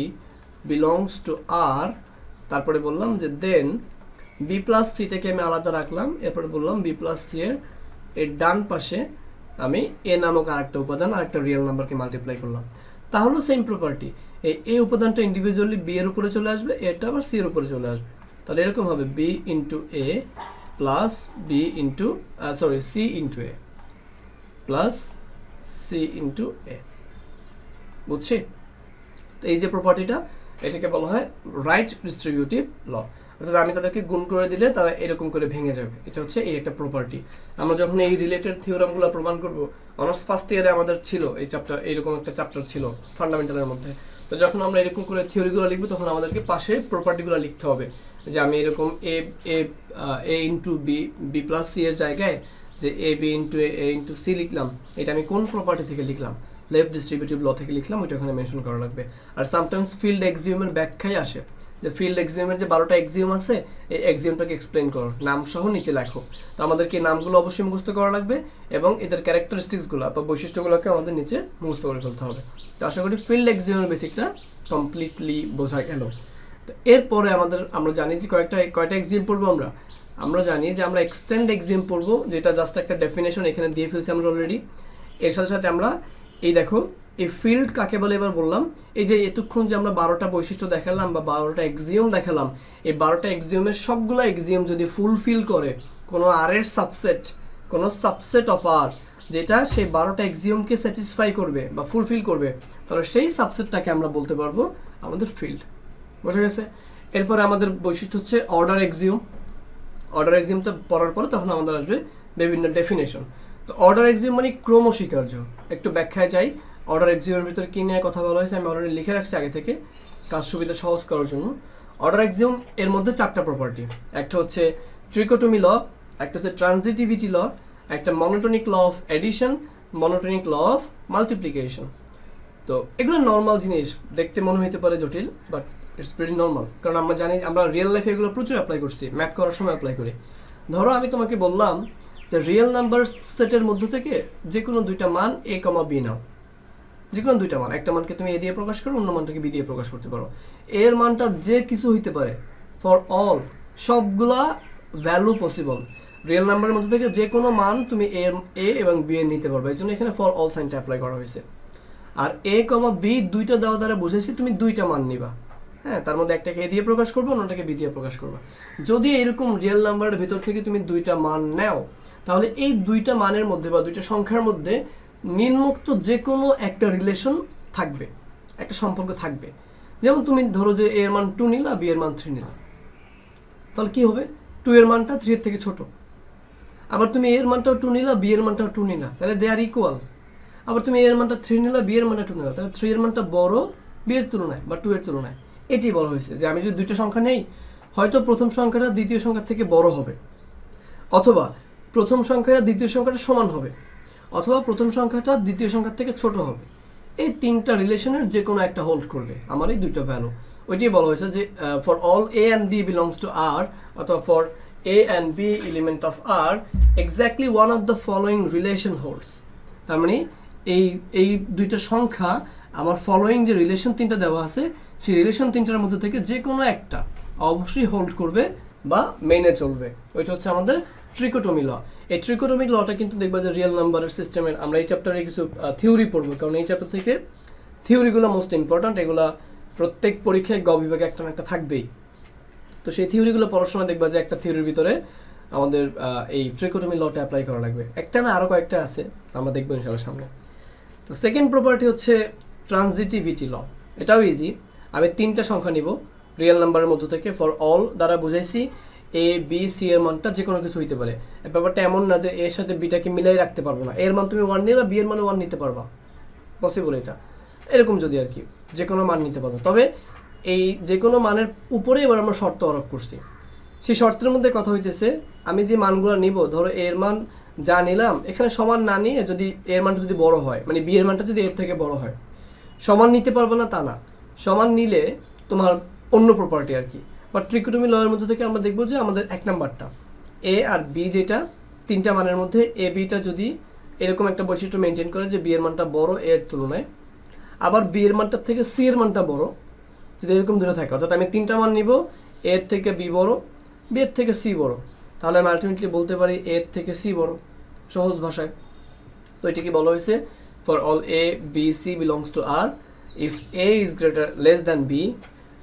belongs to R, তারপরে বললাম যে দেন বি প্লাস সিটাকে আমি আলাদা রাখলাম, এরপরে বললাম বি প্লাস সি এর ডান পাশে আমি এ নামক আরেকটা উপাদান আরেকটা রিয়েল নাম্বারকে মাল্টিপ্লাই করলাম। তাহলে সেম প্রপার্টি, এই উপাদানটা ইন্ডিভিজুয়ালি বি এর উপরে চলে আসবে, এটা আবার সি এর উপরে চলে আসবে। তাহলে এরকম হবে B into A plus B into C into A plus C into A. বুঝছি? তো এই যে প্রপার্টিটা, এটাকে বলা হয় রাইট ডিস্ট্রিবিউটিভ ল। অর্থাৎ আমি তাদেরকে গুণ করে দিলে তারা এরকম করে ভেঙে যাবে। এটা হচ্ছে এই একটা প্রপার্টি। আমরা যখন এই রিলেটেড থিওরামগুলো প্রমাণ করব, অনার্স ফার্স্ট ইয়ারে আমাদের ছিল এই চ্যাপ্টার, এইরকম একটা চ্যাপ্টার ছিল ফান্ডামেন্টালের মধ্যে। তো যখন আমরা এরকম করে থিওরিগুলো লিখবো তখন আমাদেরকে পাশে প্রপার্টিগুলো লিখতে হবে, যে আমি এরকম A into B B plus C এর জায়গায় যে A B into A into C লিখলাম, এটা আমি কোন প্রপার্টি থেকে লিখলাম, লেফট ডিস্ট্রিবিউটিভ ল থেকে লিখলাম, ওইটা ওখানে মেনশন করা লাগবে। আর সামটাইমস ফিল্ড এক্সিওমের ব্যাখ্যায় আসে যে ফিল্ড এক্সিওমের যে 12টা এক্সিওম আছে, এই এক্সিওমটাকে এক্সপ্লেন করো, নাম সহ নিচে লেখো। তো আমাদেরকে নামগুলো অবশ্যই মুখস্থ করা লাগবে এবং এদের ক্যারেক্টারিস্টিক্সগুলো বা বৈশিষ্ট্যগুলোকে আমাদের নিচে মুখস্থ করে ফেলতে হবে। তো আশা করি ফিল্ড এক্সিওমের বেসিকটা কমপ্লিটলি বোঝা গেল। তো এরপরে আমরা জানি যে কয়টা এক্সিওম পড়বো আমরা জানি যে আমরা এক্সটেন্ড এক্সিওম পড়বো, যেটা জাস্ট একটা ডেফিনেশন এখানে দিয়ে ফেলছি আমরা অলরেডি। এর সাথে সাথে আমরা এই দেখো এই ফিল্ড কাকে বলে এবার বললাম। এই যে এতক্ষণ যে আমরা 12টা বৈশিষ্ট্য দেখালাম বা 12টা এক্সিওম দেখালাম, এই 12টা এক্সিওমের সবগুলো এক্সিওম যদি ফুলফিল করে কোনো আর এর সাবসেট অফ আর, যেটা সেই 12টা এক্সিওমকে স্যাটিসফাই করবে বা ফুলফিল করবে, তাহলে সেই সাবসেটটাকে আমরা বলতে পারবো আমাদের ফিল্ড। বোঝা গেছে? এরপরে আমাদের বৈশিষ্ট্য হচ্ছে অর্ডার এক্সিওম। অর্ডার এক্সিওমটা পড়ার পরে তখন আমাদের আসবে বিভিন্ন ডেফিনেশন। তো অর্ডার এক্সিওম মানে ক্রমস্বীকার্য। একটু ব্যাখ্যায় যাই, অর্ডার এক্সিওমের ভিতরে কী নিয়ে কথা বলা হয়েছে আমি অলরেডি লিখে রাখছি আগে থেকে কাজ সুবিধা সহজ করার জন্য। অর্ডার এক্সিওম এর মধ্যে 4টা প্রপার্টি। একটা হচ্ছে ট্রিকোটমি ল, একটা হচ্ছে ট্রানজিটিভিটি ল, একটা monotonic law of addition, monotonic law of multiplication. তো এগুলো নর্মাল জিনিস, দেখতে মনে হতে পারে জটিল, বাট ইটস ভেরি নর্মাল, কারণ আমরা জানি আমরা রিয়েল লাইফে এগুলো প্রচুর অ্যাপ্লাই করছি, ম্যাথ করার সময় অ্যাপ্লাই করি। ধরো আমি তোমাকে বললাম যে রিয়েল নাম্বার সেটের মধ্য থেকে যে কোনো দুইটা মান এ কমা বি নাও, যে কোনো দুইটা মান, একটা মানকে তুমি এ দিয়ে প্রকাশ করো, অন্য মানটাকে বি দিয়ে প্রকাশ করতে পারো। এর মানটা যে কিছু হইতে পারে, ফর অল, সবগুলা ভ্যালু পসিবল। রিয়েল নাম্বারের মধ্যে থেকে যে কোনো মান তুমি এ এবং বি এর নিতে পারবে, এই জন্য এখানে ফর অল সাইনটা অ্যাপ্লাই করা হয়েছে। আর এ কমা বি দুইটা দেওয়া দ্বারা বুঝেছি তুমি দুইটা মান নিবা, হ্যাঁ, তার মধ্যে একটাকে এ দিয়ে প্রকাশ করবে, অন্যটাকে বি দিয়ে প্রকাশ করবে। যদি এরকম রিয়েল নাম্বারের ভিতর থেকে তুমি দুইটা মান নাও, তাহলে এই দুইটা মানের মধ্যে বা দুইটা সংখ্যার মধ্যে নিম্নোক্ত যে কোনো একটা রিলেশন থাকবে, একটা সম্পর্ক থাকবে। যেমন তুমি ধরো যে এর মান 2 নিলা, বি এর মান 3 নিলা, তাহলে কি হবে? 2 এর মানটা 3 এর থেকে ছোট। আবার তুমি এর মানটাও 2 নিলা, বি এর মানটাও 2 নিলা, তাহলে দে আর ইকুয়াল। আবার তুমি এর মানটা 3 নিলা, বি এর মানটা 2 নিলা, তাহলে 3 এর মানটা বড় বি এর তুলনায় বা 2 এর তুলনায়। এটি বলা হয়েছে যে আমি যদি দুইটা সংখ্যা নেই, হয়তো প্রথম সংখ্যাটা দ্বিতীয় সংখ্যার থেকে বড় হবে, অথবা প্রথম সংখ্যাটা দ্বিতীয় সংখ্যাটা সমান হবে, অথবা প্রথম সংখ্যাটা দ্বিতীয় সংখ্যার থেকে ছোট হবে। এই তিনটা রিলেশনের যে কোনো একটা হোল্ড করবে আমার এই দুইটা ভ্যালু। ওইটাই বলা হয়েছে যে for all A and B belongs to R, অথবা for A and B element of R exactly one of the following relation holds. তার মানে এই দুইটা সংখ্যা আমার ফলোয়িং যে রিলেশন তিনটা দেওয়া আছে সেই রিলেশন তিনটার মধ্যে থেকে যে কোনো একটা অবশ্যই হোল্ড করবে বা মেনে চলবে। ওইটা হচ্ছে আমাদের ট্রিকোটমি ল। এই ট্রিকোটমিক লটা কিন্তু দেখবা যে রিয়েল নাম্বারের সিস্টেমের, আমরা এই চ্যাপ্টারে কিছু থিওরি পড়বো, কারণ এই চ্যাপ্টার থেকে থিওরিগুলো মোস্ট ইম্পর্ট্যান্ট। এগুলা প্রত্যেক পরীক্ষায় গ বিভাগে একটা না একটা থাকবেই। তো সেই থিওরিগুলো পড়ার সময় দেখবা যে একটা থিওরির ভিতরে আমাদের এই ট্রিকোটমি লটা অ্যাপ্লাই করা লাগবে। একটা না আরও কয়েকটা আছে, আমরা দেখবো ইনশাআল্লাহ সামনে। তো সেকেন্ড প্রপার্টি হচ্ছে ট্রানজিটিভিটি ল। এটাও ইজি। আমি তিনটা সংখ্যা নিব রিয়েল নাম্বারের মধ্য থেকে, ফর অল দ্বারা বুঝাইছি এ বি সি এর মানটা যে কোনো কিছু হইতে পারে। ব্যাপারটা এমন না যে এর সাথে বিটাকে মিলাই রাখতে পারবো না, এর মান তুমি 1 নিলে বি এর মানে 1 নিতে পারবা, পসিবল এটা। এরকম যদি আর কি যে কোনো মান নিতে পারবো, তবে এই যে কোনো মানের উপরে এবার আমরা শর্ত আরোপ করছি। সেই শর্তের মধ্যে কথা হইতেছে আমি যে মানগুলো নিব, ধরো এর মান যা নিলাম এখানে সমান না নিয়ে যদি এর মানটা যদি বড় হয়, মানে বি এর মানটা যদি এর থেকে বড় হয়, সমান নিতে পারবো না তা না, সমান নিলে তোমার অন্য প্রপার্টি আর কি। বা ট্রিকোটমি লয়ের মধ্যে থেকে আমরা দেখবো যে আমাদের এক নাম্বারটা এ আর বি, যেটা তিনটা মানের মধ্যে এ বিটা যদি এরকম একটা বৈশিষ্ট্য মেনটেন করে যে বি এর মানটা বড় এর তুলনায়, আবার বি এর মানটার থেকে সি এর মানটা বড়, যদি এরকম দূরে থাকে, অর্থাৎ আমি তিনটা মান নিব এর থেকে বি বড়, বি এর থেকে সি বড়, তাহলে আমি আলটিমেটলি বলতে পারি এর থেকে সি বড়, সহজ ভাষায়। তো এটাকে বলা হয়েছে for all A B C belongs to R, if A is greater less than B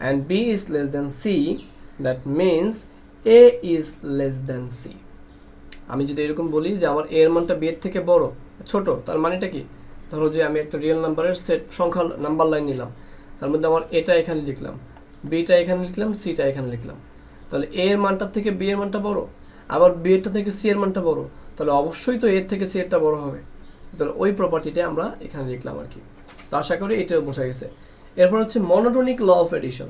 and b is less than c, that means a is less than c। আমি যদি এরকম বলি যে আমার a এর মানটা b এর থেকে বড় ছোট, তার মানেটা কি? ধরো যে আমি একটা রিয়েল নাম্বারের সেট সংখ্যা নাম্বার লাইন নিলাম, তার মধ্যে আমার এটা এখানে লিখলাম, বিটা এখানে লিখলাম, সিটা এখানে লিখলাম, তাহলে a এর মানটার থেকে b এর মানটা বড়, আবার b এরটা থেকে c এর মানটা বড়, তাহলে অবশ্যই তো a এর থেকে c এরটা বড় হবে। তাহলে ওই প্রপার্টিটা আমরা এখানে লিখলাম আর কি। তো আশা করি এটাও বোঝা গেছে। এরপর হচ্ছে monotonic law of addition.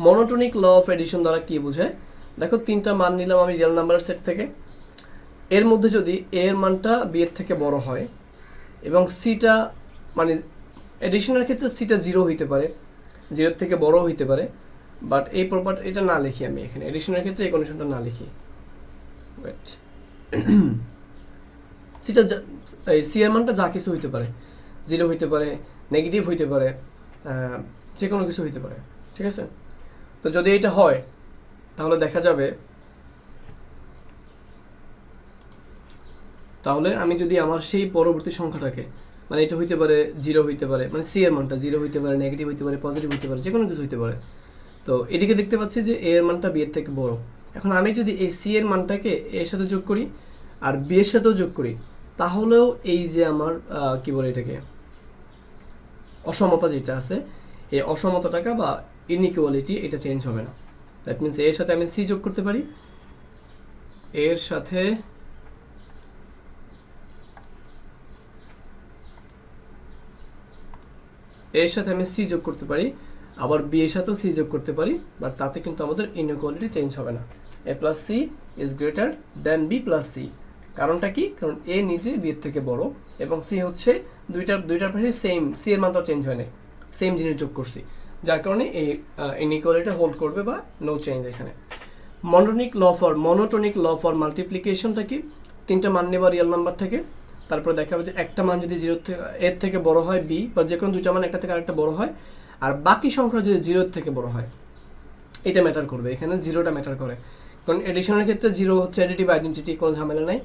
Monotonic law of addition দ্বারা কি বোঝায়? দেখো তিনটা মান নিলাম আমি রিয়েল নাম্বারের সেট থেকে, এর মধ্যে যদি এ এর মানটা বি এর থেকে বড় হয় এবং সিটা, মানে এডিশনের ক্ষেত্রে সিটা 0 হইতে পারে, 0 থেকে বড় হইতে পারে, বাট এই প্রপার্টি এটা না লিখি আমি এখানে, এডিশনের ক্ষেত্রে এই কন্ডিশনটা না লিখি। ওয়েট, সিটা এই সি এর মানটা যা কিছু হইতে পারে, 0 হইতে পারে, নেগেটিভ হইতে পারে, যে কোনো কিছু হইতে পারে, ঠিক আছে? তো যদি এটা হয় তাহলে দেখা যাবে, তাহলে আমি যদি আমার সেই পরবর্তী সংখ্যাটাকে, মানে এটা হইতে পারে 0 হইতে পারে, মানে সি এর মানটা 0 হইতে পারে, নেগেটিভ হইতে পারে, পজিটিভ হইতে পারে, যে কোনো কিছু হইতে পারে। তো এদিকে দেখতে পাচ্ছি যে এ এর মানটা বি এর থেকে বড়। এখন আমি যদি এই সি এর মানটাকে এর সাথে যোগ করি আর বি এর সাথেও যোগ করি, তাহলেও এই যে আমার কি বলে এটাকে, অসমতা যেটা আছে, এই অসমতাটাকে বা ইনইকুয়ালিটি, এটা চেঞ্জ হবে না। দ্যাট মিনস এর সাথে আমি সি যোগ করতে পারি, এর সাথে আমি সি যোগ করতে পারি, আবার বি এর সাথেও সি যোগ করতে পারি, বাট তাতে কিন্তু আমাদের ইনইকুয়ালিটি চেঞ্জ হবে না। A plus C is greater than B plus C. কারণটা কি? কারণ এ নিজে বি এর থেকে বড় এবং সি হচ্ছে দুইটার পাশে সেম, সি এর মানটাও চেঞ্জ হয় না, সেম জিনিস যোগ করছি, যার কারণে এই ইনইকুয়ালিটি হোল্ড করবে বা নো চেঞ্জ এখানে। মনোটোনিক ল ফর মাল্টিপ্লিকেশনটা কি? তিনটা মান নেবা রিয়েল নাম্বার থেকে, তারপরে দেখা যাবে যে একটা মান যদি 0 থেকে এর থেকে বড় হয় বি, বা যে কোনো দুইটা মান একটা থেকে আরেকটা বড় হয়, আর বাকি সংখ্যা যদি 0 থেকে বড় হয়, এটা ম্যাটার করবে। এখানে 0টা ম্যাটার করে, কারণ এডিশনের ক্ষেত্রে 0 হচ্ছে অ্যাডিটিভ আইডেন্টিটি, কোনো ঝামেলা নাই,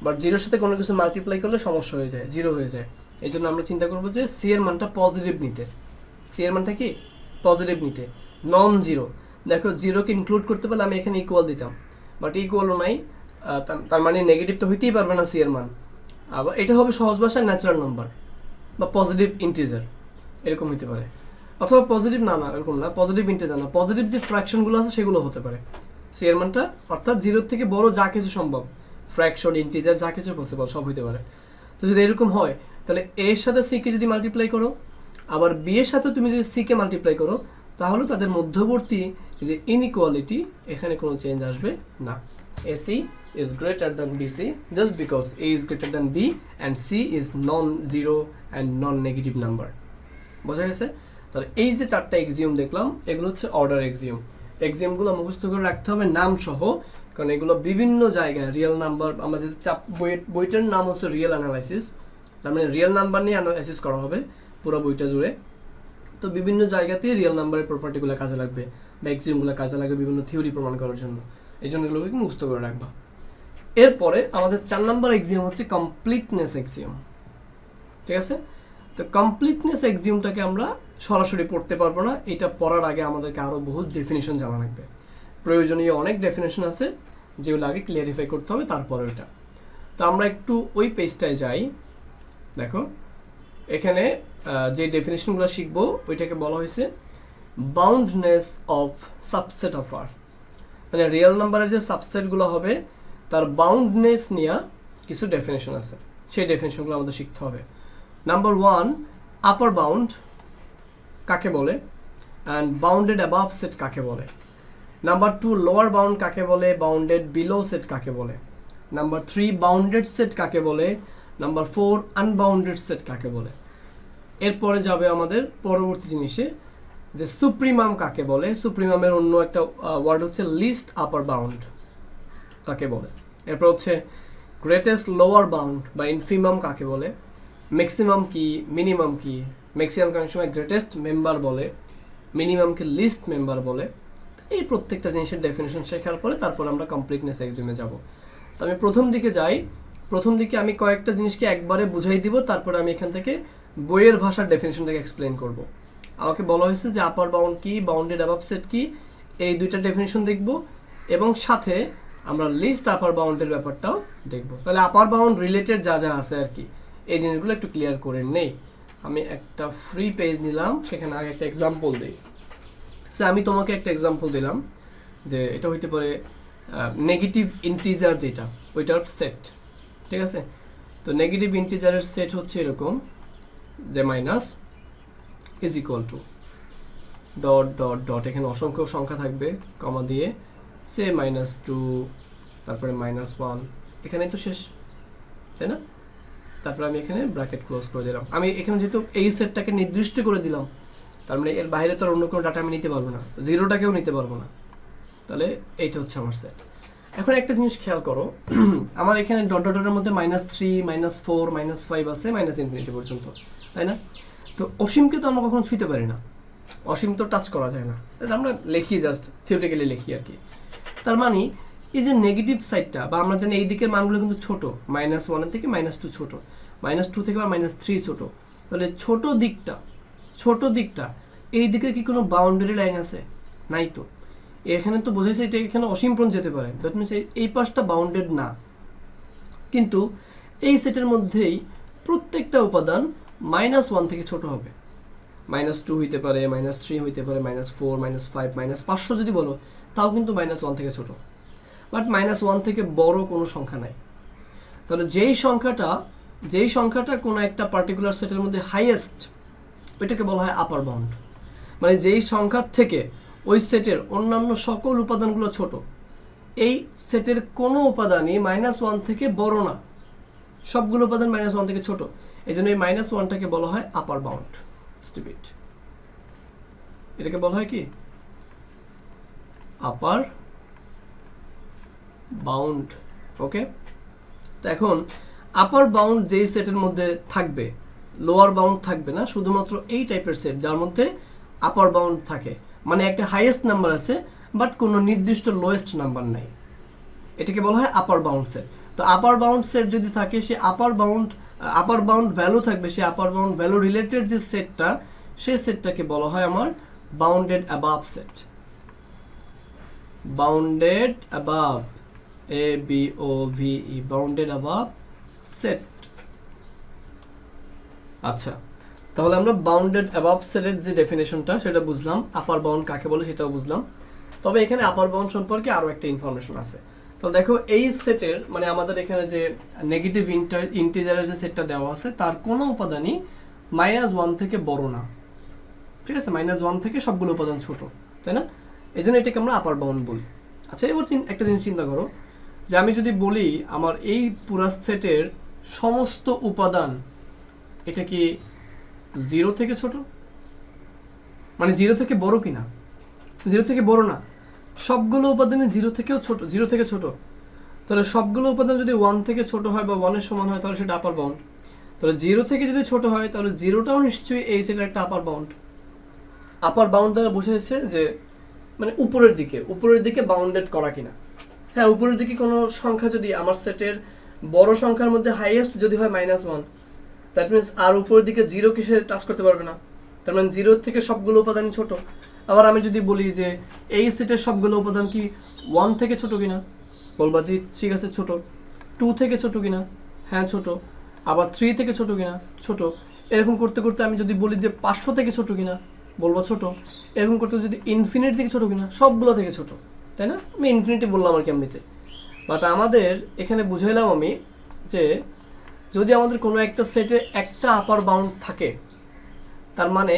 বাট 0-র সাথে কোনো কিছু মাল্টিপ্লাই করলে সমস্যা হয়ে যায়, 0 হয়ে যায়। এই জন্য আমরা চিন্তা করবো যে সি এর মানটা পজিটিভ নিতে, সি এর মানটা কি পজিটিভ নিতে, নন 0। দেখো 0কে ইনক্লুড করতে পারলে আমি এখানে ইকুয়াল দিতাম, বাট ইকুয়ালও নাই, তার মানে নেগেটিভ তো হইতেই পারবে না সি এর মান। আবার এটা হবে সহজ ভাষায় ন্যাচারাল নাম্বার বা পজিটিভ ইন্টিজার, এরকম হতে পারে, অথবা পজিটিভ না এরকম না, পজিটিভ ইন্টিজার না, পজিটিভ যে ফ্র্যাকশনগুলো আছে সেগুলো হতে পারে সি এর মানটা, অর্থাৎ 0 থেকে বড় যা কিছু সম্ভব, ফ্র্যাকশন, ইন্টিজার, যা কিছু পসিবল সব হতে পারে। তো যদি এরকম হয় তাহলে এর সাথে সিকে যদি মাল্টিপ্লাই করো, আবার বি এর সাথে তুমি যদি সিকে মাল্টিপ্লাই করো, তাহলে তাদের মধ্যবর্তী যে ইনইকুয়ালিটি, এখানে কোনো চেঞ্জ আসবে না। AC is greater than BC just because A is greater than B and C is non-zero and non-negative number। বোঝা গেছে? তাহলে এই যে চারটা এক্সিওম দেখলাম, এগুলো হচ্ছে অর্ডার এক্সিওম। এক্সিওমগুলো মুখস্থ করে রাখতে হবে নাম সহ, কারণ এগুলো বিভিন্ন জায়গায় রিয়েল নাম্বার, আমরা যেহেতু বইটার নাম হচ্ছে রিয়েল অ্যানালাইসিস, তার মানে রিয়েল নাম্বার নিয়ে অ্যানালাইসিস করা হবে পুরো বইটা জুড়ে। তো বিভিন্ন জায়গাতে রিয়েল নাম্বারের প্রপার্টিগুলো কাজে লাগবে বা এক্সিওমগুলো কাজে লাগবে বিভিন্ন থিওরি প্রমাণ করার জন্য, এই জন্য এগুলোকে মুখস্থ করে রাখবা। এরপরে আমাদের 4 নম্বর এক্সিওম হচ্ছে কমপ্লিটনেস এক্সিওম, ঠিক আছে? তো কমপ্লিটনেস এক্সিওমটাকে আমরা সরাসরি পড়তে পারবো না, এটা পড়ার আগে আমাদেরকে আরও বহু ডেফিনেশন জানা লাগবে। প্রয়োজনীয় অনেক ডেফিনেশন আছে যেগুলো আগে ক্লিয়ারিফাই করতে হবে, তারপরে ওইটা। তো আমরা একটু ওই পেজটায় যাই। দেখো এখানে যে ডেফিনেশনগুলো শিখবো ওইটাকে বলা হয়েছে বাউন্ডনেস অফ সাবসেট অফ আর, মানে রিয়েল নাম্বারের যে সাবসেটগুলো হবে তার বাউন্ডনেস নিয়ে কিছু ডেফিনেশন আছে, সেই ডেফিনেশনগুলো আমাদের শিখতে হবে। নাম্বার 1, আপার বাউন্ড কাকে বলে অ্যান্ড বাউন্ডেড অ্যাবাভ সেট কাকে বলে। নাম্বার 2, লোয়ার বাউন্ড কাকে বলে, বাউন্ডেড বিলো সেট কাকে বলে। নাম্বার 3, বাউন্ডেড সেট কাকে বলে। নাম্বার 4, আনবাউন্ডেড সেট কাকে বলে। এরপরে যাবে আমাদের পরবর্তী জিনিসে যে সুপ্রিমাম কাকে বলে, সুপ্রিমামের অন্য একটা ওয়ার্ড হচ্ছে লিস্ট আপার বাউন্ড কাকে বলে। এরপর হচ্ছে গ্রেটেস্ট লোয়ার বাউন্ড বা ইনফিমাম কাকে বলে, ম্যাক্সিমাম কি, মিনিমাম কি। ম্যাক্সিমামকে অনেক সময় গ্রেটেস্ট মেম্বার বলে, মিনিমামকে লিস্ট মেম্বার বলে। এই প্রত্যেকটা জিনিসের ডেফিনেশন শেখার পরে তারপর আমরা কমপ্লিটনেস এক্সিওমে যাব। তো আমি প্রথম দিকে যাই। প্রথম দিকে আমি কয়েকটা জিনিসকে একবারে বুঝাই দিব, তারপরে আমি এখান থেকে বইয়ের ভাষার ডেফিনেশনটাকে এক্সপ্লেন করব। আমাকে বলা হয়েছে যে আপার বাউন্ড কি, বাউন্ডেড অ্যাবাভ সেট কি, এই দুইটা ডেফিনেশন দেখব এবং সাথে আমরা লিস্ট আপার বাউন্ডের ব্যাপারটাও দেখব। তাহলে আপার বাউন্ড রিলেটেড যা যা আছে আর কি, এই জিনিসগুলো একটু ক্লিয়ার করে নেই। আমি একটা ফ্রি পেজ নিলাম, সেখানে আগে একটা এক্সাম্পল দিই। সে আমি তোমাকে একটা এক্সাম্পল দিলাম যে এটা হইতে পারে নেগেটিভ ইন্টিজার, যেটা ওইটার সেট, ঠিক আছে? তো নেগেটিভ ইন্টিজারের সেট হচ্ছে এরকম যে minus is equal to dot dot dot, এখানে অসংখ্য সংখ্যা থাকবে কমা দিয়ে, সে -2, তারপরে -1, এখানেই তো শেষ, তাই না? তারপরে আমি এখানে ব্র্যাকেট ক্লোজ করে দিলাম। আমি এখানে যেহেতু এই সেটটাকে নির্দিষ্ট করে দিলাম, তার মানে এর বাইরে তো আর অন্য কোনো ডাটা আমি নিতে পারবো না, জিরোটাকেও নিতে পারবো না। তাহলে এইটা হচ্ছে আমার সেট। এখন একটা জিনিস খেয়াল করো, আমার এখানে ডট ডটের মধ্যে -3, -4, -5 আছে ∞ পর্যন্ত, তাই না? তো অসীমকে তো আমরা কখনো ছুঁতে পারি না, অসীম তো টাচ করা যায় না, এটা আমরা লিখি, জাস্ট থিওরিটিক্যালি লিখি আর কি। তার মানে এই যে নেগেটিভ সাইডটা, বা আমরা জানি এই দিকের মানগুলো কিন্তু ছোট, -1 থেকে -2 ছোট, -2 থেকে আবার -3 ছোট। তাহলে ছোট দিকটা এই দিকে কি কোনো বাউন্ডারি লাইন আছে? নাই তো। এখানে তো বোঝাইছে এটা এখানে অসীম পর্যন্ত যেতে পারে, দ্যাট মিনস এই পাশটা বাউন্ডেড না। কিন্তু এই সেটের মধ্যেই প্রত্যেকটা উপাদান -1 থেকে ছোট হবে, -2 হইতে পারে, -3 হইতে পারে, -4, -5, -500 যদি বলো তাও কিন্তু -1 থেকে ছোট, বাট -1 থেকে বড় কোনো সংখ্যা নাই। তাহলে যেই সংখ্যাটা কোনো একটা পার্টিকুলার সেটের মধ্যে হাইয়েস্ট, ওইটাকে বলা হয় আপার বাউন্ড। মানে যেই সংখ্যার থেকে ওই সেটের অন্যান্য সকল উপাদানগুলো ছোট, এই সেটের কোনো উপাদানই -1 থেকে বড় না, সবগুলো উপাদান -1 থেকে ছোট। এই জন্য এই -1টাকে বলা হয় আপার বাউন্ড। স্টুপিড, এটাকে বলা হয় কি আপার বাউন্ড। ওকে, তো এখন আপার বাউন্ড যেই সেটের মধ্যে থাকবে, লোয়ার বাউন্ড থাকবে না, শুধুমাত্র এই টাইপের সেট যার মধ্যে আপার বাউন্ড থাকে, মানে একটা হাইয়েস্ট নাম্বার আছে বাট কোনো নির্দিষ্ট লোয়েস্ট নাম্বার নাই, এটাকে বলা হয় আপার বাউন্ড সেট। তো আপার বাউন্ড সেট যদি থাকে, সে আপার বাউন্ড ভ্যালু থাকবে, সে আপার বাউন্ড ভ্যালু রিলেটেড যে সেটটা, সেই সেটটাকে বলা হয় আমার bounded above set. Bounded above, ABOVE, bounded above set. আচ্ছা, তাহলে আমরা বাউন্ডেড অ্যাবাভ সেটের যে ডেফিনেশনটা সেটা বুঝলাম, আপার বাউন্ড কাকে বলে সেটাও বুঝলাম। তবে এখানে আপার বাউন্ড সম্পর্কে আরও একটা ইনফরমেশন আছে। তো দেখো এই সেটের, মানে আমাদের এখানে যে নেগেটিভ ইন্টিজারের যে সেটটা দেওয়া আছে, তার কোনো উপাদানই -1 থেকে বড় না, ঠিক আছে? -1 থেকে সবগুলো উপাদান ছোট, তাই না? এই জন্য এটাকে আমরা আপার বাউন্ড বলি। আচ্ছা, এবার একটা জিনিস চিন্তা করো যে আমি যদি বলি আমার এই পুরা সেটের সমস্ত উপাদান, এটা কি 0 থেকে ছোট, মানে 0 থেকে বড় কিনা? 0 থেকে বড় না, সবগুলো উপাদানে 0 থেকে ছোট। তাহলে সবগুলো উপাদান যদি 1 থেকে ছোট হয় বা 1 এর সমান হয়, তাহলে সেটা আপার বাউন্ড। তাহলে 0 থেকে যদি ছোট হয়, তাহলে 0টাও নিশ্চয়ই এই সেটের একটা আপার বাউন্ড। আপার বাউন্ড দ্বারা বোঝাচ্ছে যে মানে উপরের দিকে বাউন্ডেড করা কিনা। হ্যাঁ, উপরের দিকে কোনো সংখ্যা যদি আমার সেটের বড় সংখ্যার মধ্যে হাইয়েস্ট যদি হয় -1, দ্যাট মিনস আর উপরের দিকে জিরো কিসে টাচ করতে পারবে না, তার মানে জিরোর থেকে সবগুলো উপাদান ছোট। আবার আমি যদি বলি যে এই সেটের সবগুলো উপাদান কি 1 থেকে ছোট কিনা, বলবা যে ঠিক আছে ছোট। 2 থেকে ছোট কিনা, হ্যাঁ ছোট। আবার 3 থেকে ছোট কিনা, ছোট। এরকম করতে করতে আমি যদি বলি যে 500 থেকে ছোট কিনা, বলবো ছোট। এরকম করতে যদি ইনফিনিটি থেকে ছোট কিনা, সবগুলো থেকে ছোট, তাই না? আমি ইনফিনিটি বললাম আর কি এমনিতে। বাট আমাদের এখানে বুঝাইলাম আমি যে যদি আমাদের কোনো একটা সেটে একটা আপার বাউন্ড থাকে, তার মানে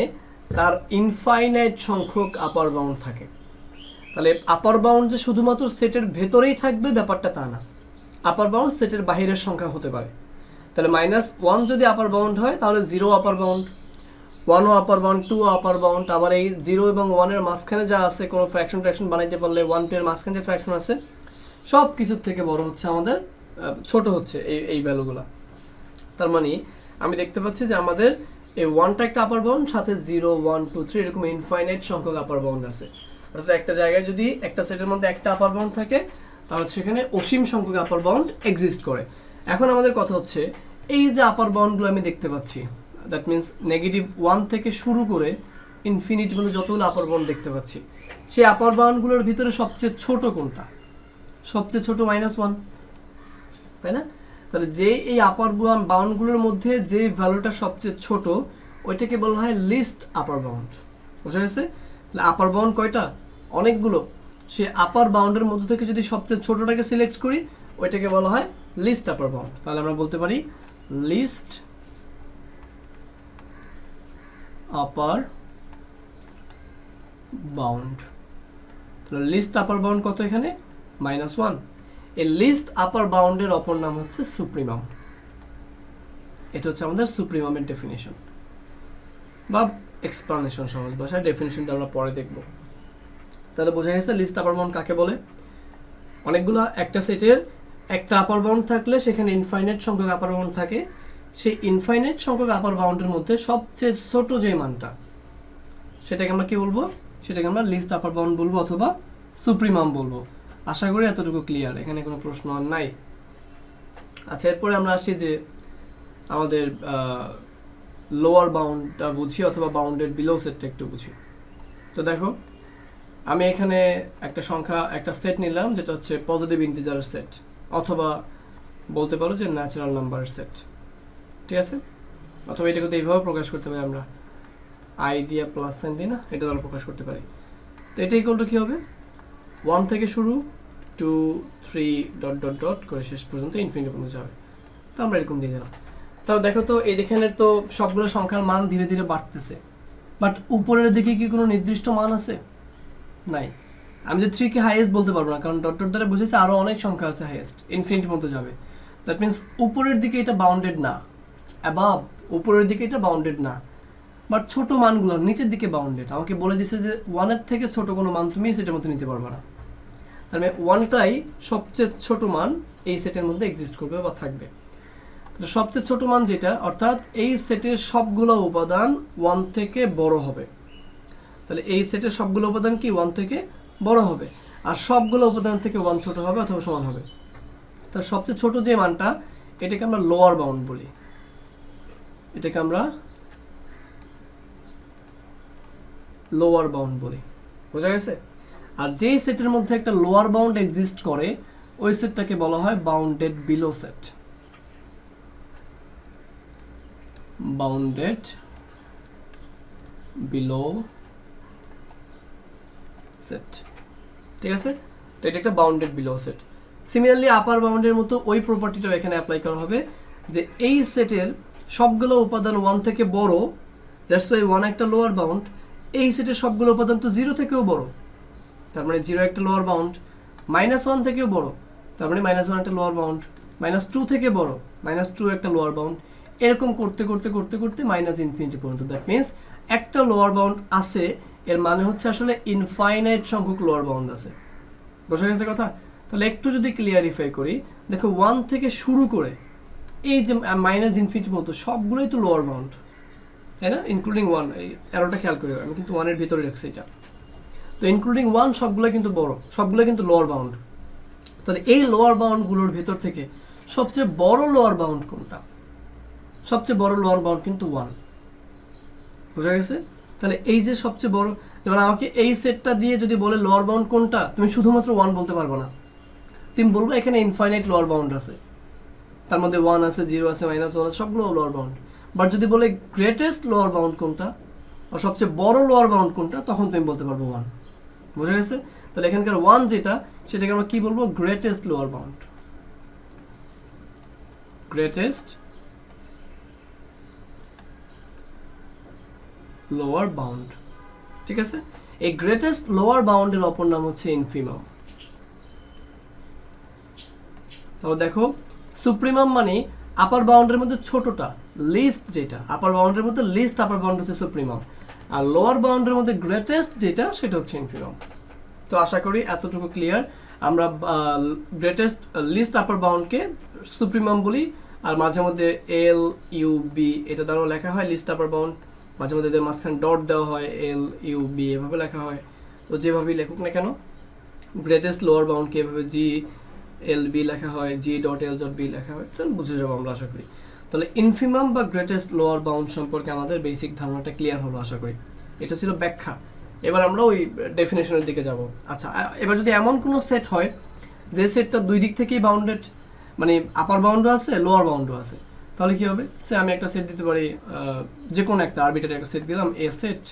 তার ইনফাইনাইট সংখ্যক আপার বাউন্ড থাকে। তাহলে আপার বাউন্ড যে শুধুমাত্র সেটের ভেতরেই থাকবে ব্যাপারটা তা না, আপার বাউন্ড সেটের বাহিরের সংখ্যা হতে পারে। তাহলে -1 যদি আপার বাউন্ড হয় তাহলে 0 আপার বাউন্ড, 1ও আপার বাউন্ড, 2 আপার বাউন্ড। আবার এই 0 এবং 1 এর মাঝখানে যা আছে কোনো ফ্র্যাকশন বানাইতে পারলে 1 2 এর মাঝখানে যে ফ্র্যাকশন আছে সব কিছুর থেকে বড় হচ্ছে আমাদের ছোট হচ্ছে এই ভ্যালুগুলো। তার মানে আমি দেখতে পাচ্ছি যে আমাদের এই 1টা একটা আপার বাউন্ড, সাথে 0 1 2 3 এরকম ইনফাইনাইট সংখ্যক আপার বাউন্ড আছে। অর্থাৎ একটা জায়গায় যদি একটা সেটের মধ্যে একটা আপার বাউন্ড থাকে তাহলে সেখানে অসীম সংখ্যক আপার বাউন্ড এক্সিস্ট করে। এখন আমাদের কথা হচ্ছে এই যে আপার বাউন্ডগুলো আমি দেখতে পাচ্ছি, দ্যাট মিনস -1 থেকে শুরু করে ইনফিনিটি পর্যন্ত যতগুলো আপার বাউন্ড দেখতে পাচ্ছি, সেই আপার বাউন্ডগুলোর ভিতরে সবচেয়ে ছোট কোনটা? সবচেয়ে ছোট -1, তাই না? তাহলে যে এই আপার বাউন্ডগুলোর মধ্যে যে ভ্যালুটা সবচেয়ে ছোট ওইটাকে বলা হয় লিস্ট আপার বাউন্ড। বুঝা গেছে? তাহলে আপার বাউন্ড কয়টা? অনেকগুলো। সে আপার বাউন্ডের মধ্যে থেকে যদি সবচেয়ে ছোটটাকে সিলেক্ট করি ওইটাকে বলা হয় লিস্ট আপার বাউন্ড। তাহলে আমরা বলতে পারি লিস্ট আপার বাউন্ড। তাহলে লিস্ট আপার বাউন্ড কত এখানে? -1। এই লিস্ট আপার বাউন্ডের অপর নাম হচ্ছে সুপ্রিমাম। এটা হচ্ছে আমাদের সুপ্রিমামের ডেফিনিশন বা এক্সপ্লানেশন, সহজ ভাষায় ডেফিনিশনটা আমরা পরে দেখব। তাহলে বোঝা গেছে লিস্ট আপার বাউন্ড কাকে বলে। অনেকগুলো একটা সেটের একটা আপার বাউন্ড থাকলে সেখানে ইনফাইনাইট সংখ্যক আপার বাউন্ড থাকে, সেই ইনফাইনাইট সংখ্যক আপার বাউন্ডের মধ্যে সবচেয়ে ছোট যে মানটা সেটাকে আমরা কি বলবো? সেটাকে আমরা লিস্ট আপার বাউন্ড বলবো অথবা সুপ্রিমাম বলবো। আশা করি এতটুকু ক্লিয়ার, এখানে কোনো প্রশ্ন আর নাই। আচ্ছা, এরপরে আমরা আসি যে আমাদের লোয়ার বাউন্ডটা বুঝি অথবা বাউন্ডেড বিলো সেটটা একটু বুঝি। তো দেখো আমি এখানে একটা সেট নিলাম যেটা হচ্ছে পজিটিভ ইন্টিজারের সেট, অথবা বলতে পারো যে ন্যাচারাল নাম্বারের সেট, ঠিক আছে? অথবা এটাকে তো এইভাবে প্রকাশ করতে পারি আমরা, আই দিয়ে প্লাস সাইন দিই না, এটা দ্বারা প্রকাশ করতে পারি। তো এটা ইকুয়াল টু কী হবে? 1 থেকে শুরু 2 3 ডট ডট ডট করে শেষ পর্যন্ত ইনফিনিটি পর্যন্ত যাবে। তো আমরা এরকম দিয়ে দিলাম। তাও দেখো তো এখানের তো সবগুলো সংখ্যার মান ধীরে ধীরে বাড়তেছে, বাট উপরের দিকে কি কোনো নির্দিষ্ট মান আছে? নাই। আমি যে 3 কে হাইয়েস্ট বলতে পারবো না, কারণ ডট ডট দ্বারা বুঝেছে আরও অনেক সংখ্যা আছে হাইয়েস্ট, ইনফিনিটি পর্যন্ত যাবে। দ্যাট মিনস উপরের দিকে এটা বাউন্ডেড না, অ্যাবাভ উপরের দিকে এটা বাউন্ডেড না, বাট ছোট মানগুলো নিচের দিকে বাউন্ডেড। আমাকে বলে দিছে যে 1-এর থেকে ছোট কোনো মান তুমি সেটার মধ্যে নিতে পারবে না। তার মানে 1টাই সবচেয়ে ছোট মান এই সেটের মধ্যে এক্সিস্ট করবে বা থাকবে। সবচেয়ে ছোট মান যেটা, অর্থাৎ এই সেটের সবগুলো উপাদান 1 থেকে বড় হবে। তাহলে এই সেটের সবগুলো উপাদান কি 1 থেকে বড় হবে, আর সবগুলো উপাদান থেকে 1 ছোট হবে অথবা সমান হবে। তার সবচেয়ে ছোট যে মানটা এটাকে আমরা লোয়ার বাউন্ড বলি, এটাকে আমরা লোয়ার বাউন্ড বলি। বোঝা গেছে? আর যেই সেটের মধ্যে একটা লোয়ার বাউন্ড এক্সিস্ট করে ওই সেটটাকে বলা হয় bounded below set. Bounded below set, ঠিক আছে? তো এটা একটা বাউন্ডেড বিলো সেট। সিমিলারলি আপার বাউন্ডের মতো ওই প্রপার্টিটাও এখানে অ্যাপ্লাই করা হবে যে এই সেটের সবগুলো উপাদান 1 থেকে বড়, দ্যাটস ওয়াই 1 একটা লোয়ার বাউন্ড। এই সেটের সবগুলো উপাদান তো 0 থেকেও বড়, তার মানে 0 একটা লোয়ার বাউন্ড। -1 থেকেও বড়, তার মানে -1 একটা লোয়ার বাউন্ড। -2 থেকে বড়, -2 একটা লোয়ার বাউন্ড। এরকম করতে করতে করতে করতে -ইনফিনিটি পর্যন্ত। দ্যাট মিনস একটা লোয়ার বাউন্ড আছে, এর মানে হচ্ছে আসলে ইনফাইনাইট সংখ্যক লোয়ার বাউন্ড আছে। বোঝা গেছে কথা? তাহলে একটু যদি ক্লিয়ারিফাই করি, দেখো 1 থেকে শুরু করে এই যে -ইনফিনিটি পর্যন্ত সবগুলোই তো লোয়ার বাউন্ড, তাই না, ইনক্লুডিং ওয়ান, এই অ্যারোটা খেয়াল করে, আমি কিন্তু ওয়ানের ভিতরে রাখছি এটা। তো ইনক্লুডিং ওয়ান সবগুলো কিন্তু বড়, সবগুলো কিন্তু লোয়ার বাউন্ড। তাহলে এই লোয়ার বাউন্ডগুলোর ভেতর থেকে সবচেয়ে বড় লোয়ার বাউন্ড কোনটা? সবচেয়ে বড় লোয়ার বাউন্ড কিন্তু ওয়ান। বোঝা গেছে? তাহলে এই যে সবচেয়ে বড়, যেমন আমাকে এই সেটটা দিয়ে যদি বলে লোয়ার বাউন্ড কোনটা, তুমি শুধুমাত্র ওয়ান বলতে পারবো না, তুমি বলবো এখানে ইনফাইনাইট লোয়ার বাউন্ড আছে, তার মধ্যে ওয়ান আছে, জিরো আছে, মাইনাস ওয়ান আছে, সবগুলো লোয়ার বাউন্ড। বাট যদি বলে গ্রেটেস্ট লোয়ার বাউন্ড কোনটা আর সবচেয়ে বড় লোয়ার বাউন্ড কোনটা, তখন তুমি বলতে পারবো ওয়ান। বোঝা গেছে? তাহলে এখানকার ওয়ান যেটা, সেটাকে আমরা কি বলবো? Greatest lower bound. Greatest lower bound, ঠিক আছে? এই গ্রেটেস্ট লোয়ার বাউন্ডের অপর নাম হচ্ছে ইনফিমাম। তাহলে দেখো, সুপ্রিমাম মানে আপার বাউন্ডের মধ্যে ছোটটা, লিস্ট যেটা, আপার বাউন্ডের মধ্যে লিস্ট আপার বাউন্ড হচ্ছে সুপ্রিমাম, আর লোয়ার বাউন্ডের মধ্যে গ্রেটেস্ট যেটা, সেটা হচ্ছে ইনফিমাম। তো আশা করি এতটুকু ক্লিয়ার। আমরা গ্রেটেস্ট লিস্ট আপার বাউন্ডকে সুপ্রিমাম বলি, আর মাঝে মধ্যে এল ইউ বি এটা দ্বারাও লেখা হয় লিস্ট আপার বাউন্ড, মাঝে মধ্যে এদের মাঝখানে ডট দেওয়া হয়, এল ইউ বি এভাবে লেখা হয়। তো যেভাবেই লেখুক না কেন, গ্রেটেস্ট লোয়ার বাউন্ডকে এভাবে জি এল বি লেখা হয়, G dot L dot B লেখা হয়, তাহলে বুঝে যাবো আমরা আশা করি। তাহলে ইনফিমাম বা গ্রেটেস্ট লোয়ার বাউন্ড সম্পর্কে আমাদের বেসিক ধারণাটা ক্লিয়ার হলো আশা করি। এটা ছিল ব্যাখ্যা। এবার আমরা ওই ডেফিনেশনের দিকে যাব। আচ্ছা, এবার যদি এমন কোনো সেট হয় যে সেটটা দুই দিক থেকেই বাউন্ডেড, মানে আপার বাউন্ডও আছে লোয়ার বাউন্ডও আছে, তাহলে কি হবে? সে আমি একটা সেট দিতে পারি, যে কোনো একটা আরবিটারি একটা সেট দিলাম, এ সেট,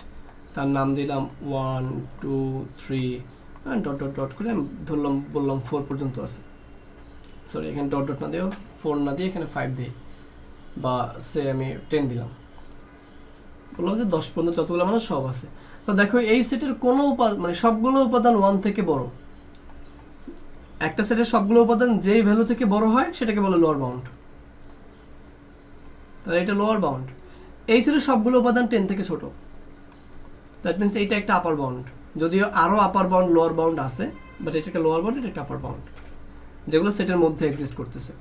তার নাম দিলাম 1 2 3 ডট ডট ডট করে আমি ধরলাম, বললাম 4 পর্যন্ত আছে, সরি এখানে ডট ডট না দিও, 4 না দিয়ে এখানে 5 দিই, বা সে আমি 10 দিলাম, বললাম যে 10 পর্যন্ত যতগুলো মানে সব আছে। তো দেখো এই সেটের কোনো মানে সবগুলো উপাদান 1 থেকে বড়, একটা সেটের সবগুলো উপাদান যেই ভ্যালু থেকে বড় হয় সেটাকে বলে লোয়ার বাউন্ড। তাহলে এটা লোয়ার বাউন্ড। এই সেটের সবগুলো উপাদান 10 থেকে ছোট, দ্যাট মিনস এইটা একটা আপার বাউন্ড, যদিও আরও আপার বাউন্ড লোয়ার বাউন্ড আছে, বাট এটা একটা লোয়ার বাউন্ড, এটা একটা আপার বাউন্ড, যেগুলো সেটের মধ্যে এক্সিস্ট করতেছে।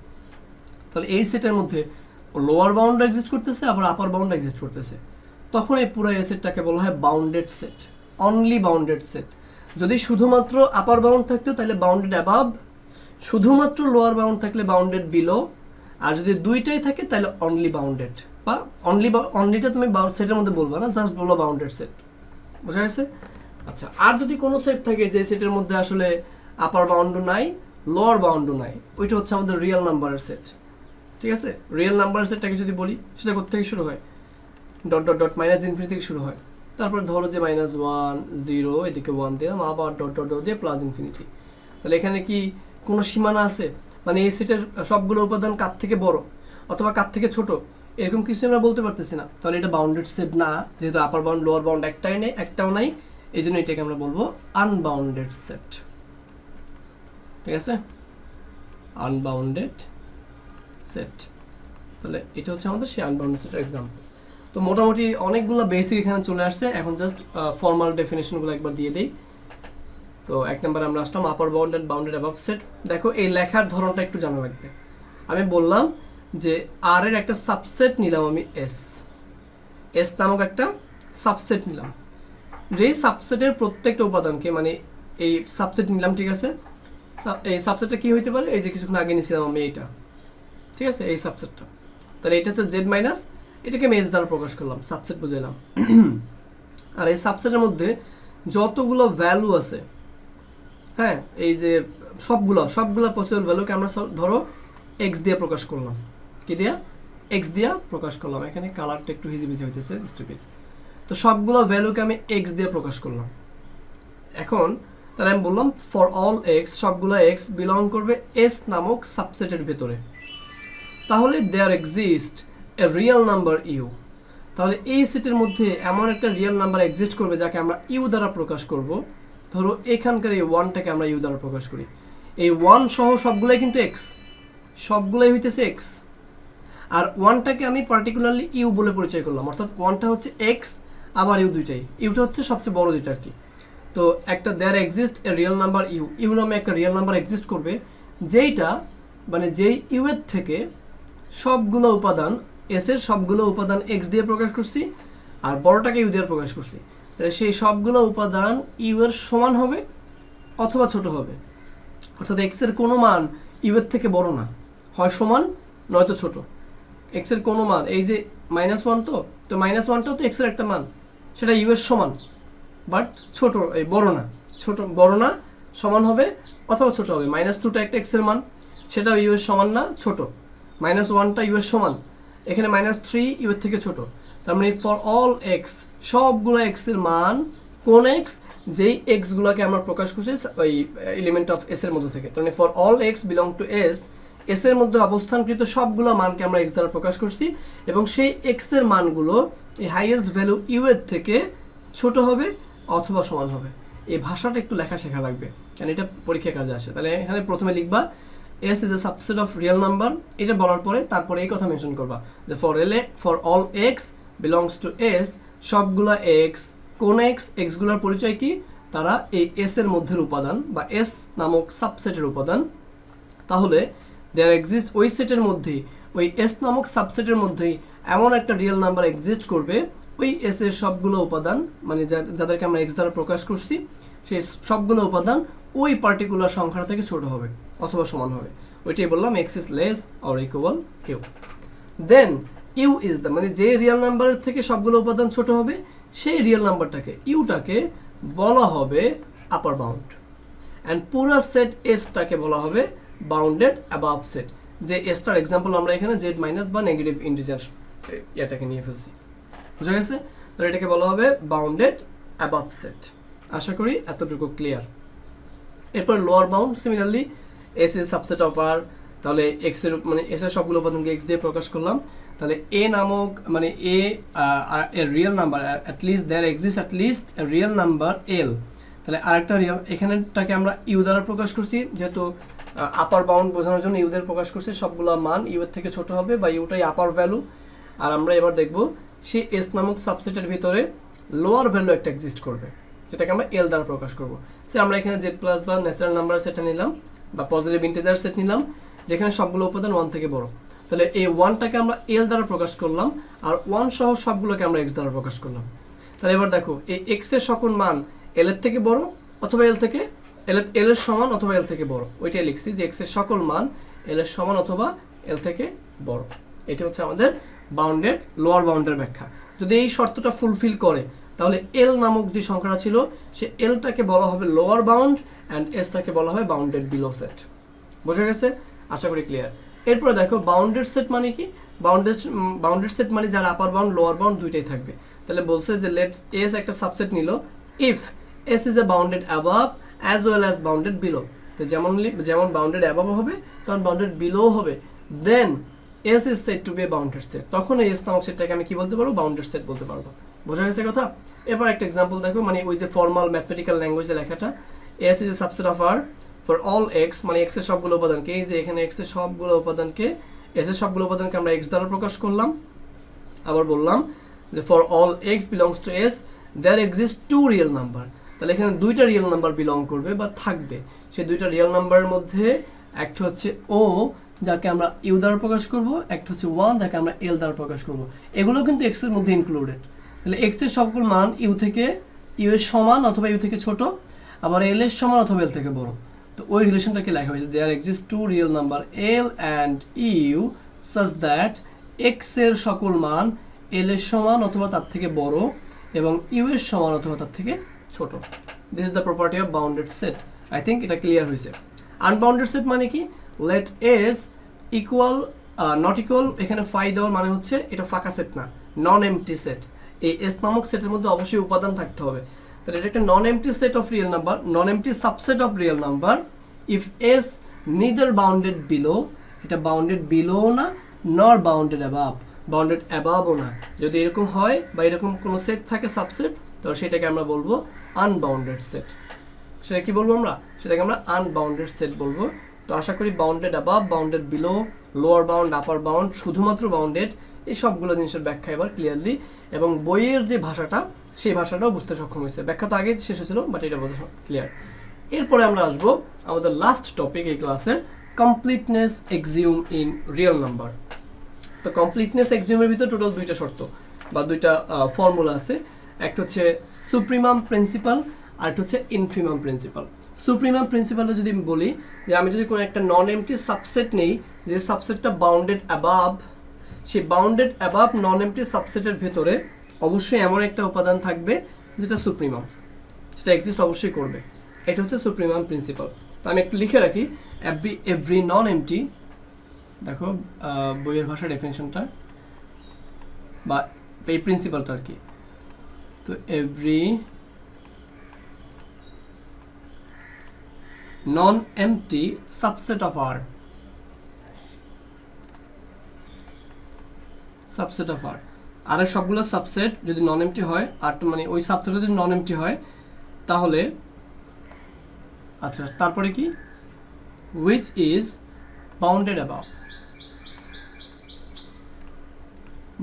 তাহলে এই সেটের মধ্যে লোয়ার বাউন্ড এক্সিস্ট করতেছে, আবার আপার বাউন্ড এক্সিস্ট করতেছে, তখন এই পুরো এই সেটটাকে বলা হয় bounded set, only bounded set. যদি শুধুমাত্র আপার বাউন্ড থাকতো তাহলে বাউন্ডেড অ্যাবাভ, শুধুমাত্র লোয়ার বাউন্ড থাকলে বাউন্ডেড বিলো, আর যদি দুইটাই থাকে তাহলে অনলি বাউন্ডেড, বা অনলিটা তুমি সেটের মধ্যে বলবা না, জাস্ট বলো বাউন্ডেড সেট। বোঝা গেছে? আচ্ছা, আর যদি কোনো সেট থাকে যে সেটের মধ্যে আসলে আপার বাউন্ডও নাই লোয়ার বাউন্ডও নাই, ওইটা হচ্ছে আমাদের রিয়েল নাম্বারের সেট। ঠিক আছে? রিয়েল নাম্বারের সেটটাকে যদি বলি, সেটা কোথা থেকে শুরু হয়? Dot dot dot minus infinity থেকে শুরু হয়, তারপর ধরো যে -1 0 এদিকে 1 দিলাম, আবার ডট ডট ডট দিয়ে প্লাস ইনফিনিটি। তাহলে এখানে কি কোনো সীমানা আছে? মানে এই সেটের সবগুলো উপাদান কার থেকে বড় অথবা কার থেকে ছোট, এরকম কিছু আমরা বলতে পারতেছি না, তাহলে এটা বাউন্ডেড সেট না, যেহেতু আপার বাউন্ড লোয়ার বাউন্ড একটাও নাই, এই জন্য এটাকে আমরা বলবো আনবাউন্ডেড সেট। ঠিক আছে? Unbounded set. তাহলে এটা হচ্ছে আমাদের সেই আনবাউন্ডেড সেটের এক্সাম্পল। তো মোটামুটি অনেকগুলো বেসিক এখানে চলে আসছে, এখন জাস্ট ফর্মাল ডেফিনেশনগুলো একবার দিয়ে দেই। তো এক নম্বরে আমরা আসলাম upper bound and bounded above set. দেখো এই লেখার ধরনটা একটু জানা লাগবে। আমি বললাম যে আর এর একটা সাবসেট নিলাম আমি, এস নামক একটা সাবসেট নিলাম, যেই সাবসেটের প্রত্যেকটা উপাদানকে, মানে এই সাবসেট নিলাম, ঠিক আছে? এই সাবসেটটা কি হইতে পারে? এই যে কিছুক্ষণ আগে নিয়েছিলাম আমি এইটা, ঠিক আছে? এই সাবসেটটা, তাহলে এটা হচ্ছে জেড মাইনাস, এটাকে আমি এস দ্বারা প্রকাশ করলাম, সাবসেট বুঝাইলাম। আর এই সাবসেটের মধ্যে যতগুলো ভ্যালু আছে, হ্যাঁ, এই যে সবগুলো পসিবল ভ্যালুকে আমরা ধরো এক্স দিয়ে প্রকাশ করলাম। কি দিয়া? এক্স দিয়া প্রকাশ করলাম। এখানে কালারটা একটু হিজিবিজি হইতেছে, স্টুপিড। তো সবগুলো ভ্যালুকে আমি এক্স দিয়ে প্রকাশ করলাম। এখন তাহলে আমি বললাম ফর অল এক্স, সবগুলো এক্স বিলং করবে এস নামক সাবসেটের ভেতরে। তাহলে there exist a real number U. তাহলে এই সেটের মধ্যে এমন একটা রিয়েল নাম্বার এক্সিস্ট করবে যাকে আমরা ইউ দ্বারা প্রকাশ করব। ধরো এখানকার এই ওয়ানটাকে আমরা ইউ দ্বারা প্রকাশ করি। এই ওয়ান সহ সবগুলাই কিন্তু এক্স, সবগুলাই হইতেছে এক্স, আর ওয়ানটাকে আমি পার্টিকুলারলি ইউ বলে পরিচয় করলাম, অর্থাৎ ওয়ানটা হচ্ছে এক্স, আবার ইউ দুইটাই, ইউটা হচ্ছে সবচেয়ে বড় যেটা আর কি। তো একটা there exist a real number U, U নামে একটা রিয়েল নাম্বার এক্সিস্ট করবে, যেইটা মানে যেই ইউ এর থেকে সবগুলো উপাদান, এস এর সবগুলো উপাদান এক্স দিয়ে প্রকাশ করছি, আর বড়টাকে ইউ দিয়ে প্রকাশ করছি, তাহলে সেই সবগুলো উপাদান ইউ এর সমান হবে অথবা ছোট হবে। অর্থাৎ এক্স এর কোনো মান ইউ এর থেকে বড় না, হয় সমান নয়তো ছোট। এক্স এর কোনো মান, এই যে -1 তো -1টাও তো এক্স এর একটা মান, সেটা ইউ এর সমান বাট ছোট, এই বড় না, ছোট বড় না, সমান হবে অথবা ছোট হবে। -2টা একটা এক্স এর মান, সেটাও ইউ এর সমান না, ছোট। -1টা ইউ এর সমান, এখানে -3 ইউ এর থেকে ছোট। তার মানে ফর অল এক্স, সবগুলো এক্স এর মান কোন এক্স, যেই এক্সগুলোকে আমরা প্রকাশ করছি ওই এলিমেন্ট অফ এস এর মধ্যে থেকে। তার মানে for all x belong to S, S এর মধ্যে অবস্থানকৃত সবগুলো মানকে আমরা এক্স দ্বারা প্রকাশ করছি, এবং সেই এক্স এর মানগুলো এই হাইয়েস্ট ভ্যালু ইউ এর থেকে ছোট হবে অথবা সমান হবে। এই ভাষাটা একটু লেখা শেখা লাগবে, কারণ এটা পরীক্ষায় কাজে আসে। তাহলে এখানে প্রথমে লিখবা S is a subset of real number, এটা বলার পরে তারপরে এই কথা মেনশন করবা যে for all X belongs to S, সবগুলা এক্স কোন এক্স, এক্সগুলোর পরিচয় কি, তারা এই এস এর মধ্যের উপাদান বা এস নামক সাবসেটের উপাদান। তাহলে দেয়ার এক্সিস্ট, ওই সেটের মধ্যেই, ওই এস নামক সাবসেটের মধ্যেই এমন একটা রিয়েল নাম্বার এক্সিস্ট করবে, ওই এস এর সবগুলো উপাদান, মানে যাদেরকে আমরা এক্স দ্বারা প্রকাশ করছি, সেই সবগুলো উপাদান ওই পার্টিকুলার সংখ্যা থেকে ছোট হবে অথবা সমান হবে। ওইটাই বললাম X is less or equal U. Then U is the, মানে যে রিয়েল নাম্বারের থেকে সবগুলো উপাদান ছোট হবে, সেই রিয়েল নাম্বারটাকে ইউটাকে বলা হবে আপার বাউন্ড, অ্যান্ড পুরো সেট এসটাকে বলা হবে বাউন্ডেড অ্যাবাভ সেট। যে এসটার এক্সাম্পল আমরা এখানে জেড মাইনাস বা নেগেটিভ ইন্টিজার এটাকে নিয়ে ফেলছি, বুঝা গেছে? তাহলে এটাকে বলা হবে বাউন্ডেড অ্যাবাভ সেট। আশা করি এতটুকু ক্লিয়ার। এরপর lower bound, similarly S is subset of R, তাহলে এক্স এর মানে এস এর সবগুলো উপাদানকে এক্স দিয়ে প্রকাশ করলাম। তাহলে এ নামক মানে a real number, at least there exist at least a real number এল। তাহলে আরেকটা রিয়েল, এখানেটাকে আমরা ইউ দ্বারা প্রকাশ করছি, যেহেতু আপার বাউন্ড বোঝানোর জন্য ইউ দ্বারা প্রকাশ করছি, সবগুলো মান ইউ এর থেকে ছোট হবে বা ইউটাই আপার ভ্যালু। আর আমরা এবার দেখব সেই এস নামক সাবসেটের ভিতরে লোয়ার ভ্যালু একটা এক্সিস্ট করবে, যেটাকে আমরা এল দ্বারা প্রকাশ করব। সে আমরা এখানে জেড প্লাস বা ন্যাচারাল নাম্বার সেটটা নিলাম বা পজিটিভ ইন্টিজার সেট নিলাম, যেখানে সবগুলো উপাদান 1 থেকে বড়। তাহলে এই 1টাকে আমরা এল দ্বারা প্রকাশ করলাম, আর 1 সহ সবগুলোকে আমরা এক্স দ্বারা প্রকাশ করলাম। তাহলে এবার দেখো এই এক্স এর সকল মান এল এর থেকে বড় অথবা এল এর সমান অথবা এল থেকে বড়, ওইটাই লিখছি যে এক্স এর সকল মান এল এর সমান অথবা এল থেকে বড়। এটা হচ্ছে আমাদের বাউন্ডেড লোয়ার বাউন্ডের ব্যাখ্যা। যদি এই শর্তটা ফুলফিল করে, তাহলে এল নামক যে সংখ্যাটা ছিল, সে এলটাকে বলা হবে লোয়ার বাউন্ড অ্যান্ড এসটাকে বলা হবে বাউন্ডেড বিলো সেট। বোঝা গেছে? আশা করি ক্লিয়ার। এরপরে দেখো বাউন্ডেড সেট মানে কি? বাউন্ডেড সেট মানে যার আপার বাউন্ড লোয়ার বাউন্ড দুইটাই থাকবে। তাহলে বলছে যে লেটস এস একটা সাবসেট নিল, if S is a bounded above as well as bounded below. তো যেমন বাউন্ডেড অ্যাবাভ হবে তখন বাউন্ডেড বিলো হবে, then S is set to be a bounded set. তখন এই এস নামক সেটটাকে আমি কি বলতে পারবো? বাউন্ডেড সেট বলতে পারবো। বোঝা গেছে কথা? এবার একটা এক্সাম্পল দেখো, মানে ওই যে ফর্মাল ম্যাথমেটিক্যাল ল্যাঙ্গুয়েজে লেখাটা, S is a subset of R for all X, মানে এক্স এর সবগুলো উপাদানকে, এই যে এখানে এক্স এর সবগুলো উপাদানকে, এস এর সবগুলো উপাদানকে আমরা এক্স দ্বারা প্রকাশ করলাম। আবার বললাম যে for all X belongs to S there exist two real number. তাহলে এখানে দুইটা রিয়েল নাম্বার বিলং করবে বা থাকবে। সেই দুইটা রিয়েল নাম্বারের মধ্যে একটা হচ্ছে ও, যাকে আমরা ইউ দ্বারা প্রকাশ করব, একটা হচ্ছে 1, যাকে আমরা এল দ্বারা প্রকাশ করব। এগুলো কিন্তু এক্স এর মধ্যে ইনক্লুডেড। তাহলে এক্স এর সকল মান ইউ এর সমান অথবা ইউ থেকে ছোট, আবার এল এর সমান অথবা এল থেকে বড়। তো ওই রিলেশনটাকে লেখা হয়েছে there exist two real number L and U such that X এর সকল মান এল এর সমান অথবা তার থেকে বড় এবং ইউ এর সমান অথবা তার থেকে ছোট। This is the property of bounded set. I think এটা ক্লিয়ার হয়েছে। আনবাউন্ডেড সেট মানে কি? Let S equal not equal, এখানে ফাই দেওয়ার মানে হচ্ছে এটা ফাঁকা সেট না, নন এমটি সেট। এই এস নামক সেটের মধ্যে অবশ্যই উপাদান থাকতে হবে। তাহলে এটা একটা নন empty set of real number, non empty subset of real number if S neither bounded below, এটা বাউন্ডেড বিলো না, নর বাউন্ডেড অ্যাবাভ, বাউন্ডেড অ্যাবাভও না। যদি এরকম হয় বা এরকম কোনো সেট থাকে সাবসেট, তাহলে সেটাকে আমরা বলবো আনবাউন্ডেড সেট। সেটা কি বলবো আমরা? সেটাকে আমরা আনবাউন্ডেড সেট বলবো। তো আশা করি bounded above, bounded below, lower bound, আপার বাউন্ড, শুধুমাত্র বাউন্ডেড, এই সবগুলো জিনিসের ব্যাখ্যা এবার ক্লিয়ারলি এবং বইয়ের যে ভাষাটা সেই ভাষাটাও বুঝতে সক্ষম হয়েছে। ব্যাখ্যা তো আগেই শেষ হয়েছিল, বাট এটা বোঝা ক্লিয়ার। এরপরে আমরা আসবো আমাদের লাস্ট টপিক এই ক্লাসের, কমপ্লিটনেস এক্সিউম ইন রিয়েল নাম্বার। তো কমপ্লিটনেস এক্সিউমের ভিতরে টোটাল দুইটা শর্ত। বা দুইটা ফর্মুলা আছে, একটা হচ্ছে সুপ্রিমাম প্রিন্সিপাল আর একটা হচ্ছে ইনফিমাম প্রিন্সিপাল। সুপ্রিমাম প্রিন্সিপালে যদি বলি যে আমি যদি কোনো একটা নন এমটি সাবসেট নেই, যে সাবসেটটা বাউন্ডেড অ্যাবাভ, সেই বাউন্ডেড অ্যাবাভ নন এমটি সাবসেটের ভেতরে অবশ্যই এমন একটা উপাদান থাকবে যেটা সুপ্রিমাম, সেটা এক্সিস্ট অবশ্যই করবে। এটা হচ্ছে সুপ্রিমাম প্রিন্সিপাল। তো আমি একটু লিখে রাখি, এভরি নন এমটি, দেখো বইয়ের ভাষা ডেফিনেশনটা বা এই প্রিন্সিপালটা আর কি। তো every non empty subset of R, subset of R, আর সবগুলো সাবসেট যদি নন এমটি হয়, আর মানে ওই সাবসেটটা যদি নন এমটি হয় তাহলে আচ্ছা তারপরে কি, which is bounded above,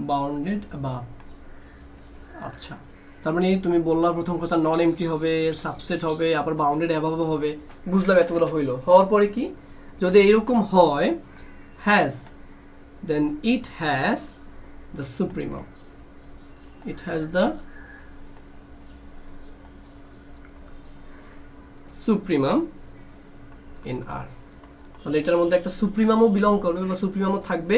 bounded above. আচ্ছা তার মানে তুমি বললা প্রথম কথা নন এমটি হবে, সাবসেট হবে, আবার বাউন্ডেড অ্যাবাভও হবে, বুঝলাম এতগুলো হইলো। হওয়ার পরে কি, যদি এরকম হয় has, then it has the supremum, it has the supremum in R. তাহলে এটার মধ্যে একটা সুপ্রিমামও বিলং করবে বা সুপ্রিমামও থাকবে,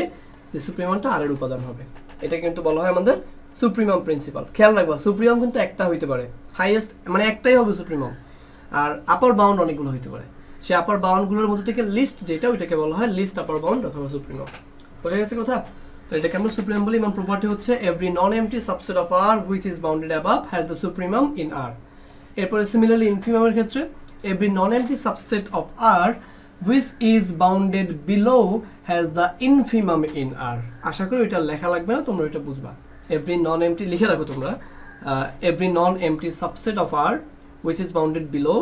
যে সুপ্রিমামটা আর এর উপাদান হবে। এটা কিন্তু বলা হয় আমাদের সুপ্রিমাম প্রিন্সিপাল। খেয়াল রাখবা সুপ্রিমাম কিন্তু একটা হইতে পারে, হাইয়েস্ট মানে একটাই হবে সুপ্রিমাম, আর আপার বাউন্ড অনেকগুলো হইতে পারে। সে আপার বাউন্ডগুলোর মধ্যে থেকে লিস্ট যেটা, ওইটাকে বলা হয় লিস্ট আপার বাউন্ড অথবা সুপ্রিমাম। বোঝা গেছে কথা? তো এটাকে আমরা সুপ্রিমাম বলি। এবং প্রপার্টি হচ্ছে every non empty subset of R which is bounded above has the supremum in R. এরপরে সিমিলারলি ইনফিমামের ক্ষেত্রে every non empty subset of R which is bounded below has the infimum in R। আশা করি এটা লেখা লাগবে না, তোমরা এটা বুঝবা। every non empty লিখে রাখো তোমরা, every non empty subset of R which is bounded below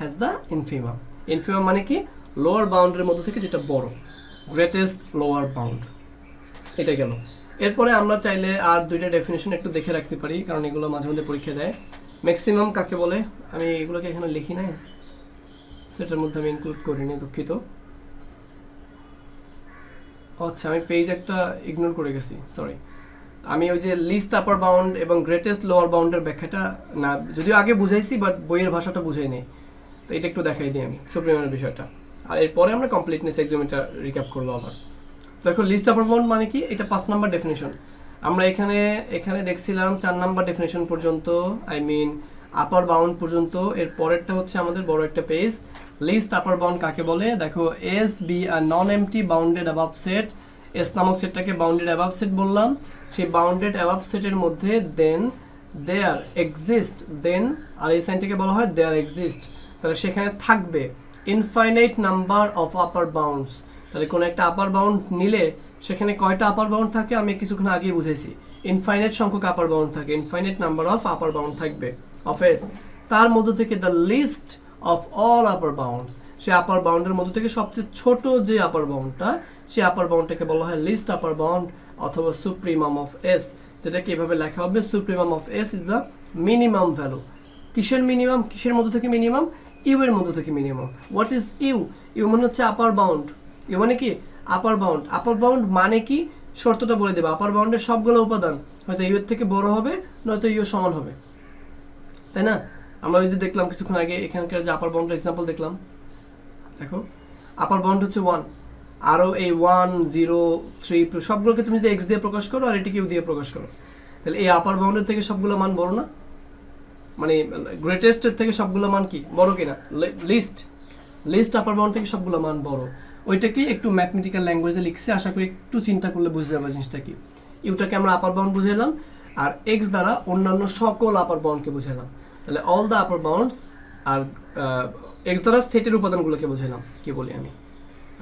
has the infimum। infimum মানে কি, লোয়ার বাউন্ডের মধ্যে থেকে যেটা বড়, গ্রেটেস্ট লোয়ার বাউন্ড। এটা গেল। এরপরে আমরা চাইলে আর দুইটা ডেফিনেশন একটু দেখে রাখতে পারি, কারণ এগুলো মাঝে মধ্যে পরীক্ষা দেয়। ম্যাক্সিমাম কাকে বলে, আমি এগুলোকে এখানে লিখি নাই, সেটার মধ্যে আমি ইনক্লুড করিনি, দুঃখিত। আচ্ছা আমি পেজ একটা ইগনোর করে গেছি, সরি। আমি ওই যে লিস্ট আপার বাউন্ড এবং গ্রেটেস্ট লোয়ার বাউন্ডের ব্যাখ্যাটা না, যদিও আগে বুঝাইছি বাট বইয়ের ভাষাটা বুঝাই নেই, তো এটা একটু দেখাই দিই আমি সুপ্রিমামের বিষয়টা। আর এরপরে আমরা কমপ্লিটনেস এক্সামিটা রিক্যাপ করবো আবার। তো এখন লিস্ট আপার বাউন্ড মানে কি, এটা 5 নাম্বার ডেফিনেশন। আমরা এখানে দেখছিলাম 4 নাম্বার ডেফিনেশন পর্যন্ত, আই মিন আপার বাউন্ড পর্যন্ত। এর পরেরটা হচ্ছে আমাদের বড় একটা পেজ। লিস্ট আপার বাউন্ড কাকে বলে, দেখো S be R non empty bounded above set, S নামক সেটটাকে বাউন্ডেড অ্যাবাভ সেট বললাম। সেই বাউন্ডেড অ্যাবাভ সেটের মধ্যে দেন দেয়ার এক্সিস্ট, দেন আর এই সাইনটাকে বলা হয় দেয়ার এক্সিস্ট, তাহলে সেখানে থাকবে infinite number of upper bounds. তাহলে কোনো একটা আপার বাউন্ড নিলে সেখানে কয়টা আপার বাউন্ড থাকে আমি কিছুক্ষণ আগেই বুঝেছি, ইনফাইনাইট সংখ্যক আপার বাউন্ড থাকে, infinite number of upper bound থাকবে অফ এস। তার মধ্য থেকে the least of all upper bounds, সে আপার বাউন্ডের মধ্যে থেকে সবচেয়ে ছোট যে আপার বাউন্ডটা, সে আপার বাউন্ডটাকে বলা হয় লিস্ট আপার বাউন্ড অথবা সুপ্রিমাম অফ এস, যেটাকে এভাবে লেখা হবে supremum of S is the minimum value. কিসের মিনিমাম, কিসের মধ্যে থেকে মিনিমাম, ইউ এর মধ্যে থেকে minimum. What is U, U মানে হচ্ছে আপার বাউন্ড, ইউ মানে কি আপার বাউন্ড। আপার বাউন্ড মানে কি, শর্তটা বলে দেবে, আপার বাউন্ডের সবগুলো উপাদান হয়তো ইউ এর থেকে বড় হবে, নয়তো ইউ সমান হবে, তাই না? আমরা ওই যে দেখলাম কিছুক্ষণ আগে এখানকার যে আপার বাউন্ডের এক্সাম্পল দেখলাম, দেখো আপার বাউন্ড হচ্ছে 1, আরও এই 1 0 3 2 সবগুলোকে তুমি যদি এক্স দিয়ে প্রকাশ করো আর এটিকে ইউ দিয়ে প্রকাশ করো, তাহলে এই আপার বাউন্ডের থেকে সবগুলো মান বড় না, মানে গ্রেটেস্টের থেকে সবগুলো মান কি বড় কিনা, লিস্ট আপার বাউন্ড থেকে সবগুলো মান বড়। ওইটাকে একটু ম্যাথমেটিক্যাল ল্যাঙ্গুয়েজে লিখছে, আশা করি একটু চিন্তা করলে বুঝে যাবে জিনিসটা কি। ইউটাকে আমরা আপার বাউন্ড বুঝাইলাম, আর এক্স দ্বারা অন্যান্য সকল আপার বাউন্ডকে বুঝাইলাম। তাহলে অল দ্য আপার বাউন্ডস, আর এক্স দ্বারা সেটের উপাদানগুলোকে বুঝাইলাম, কি বলি আমি,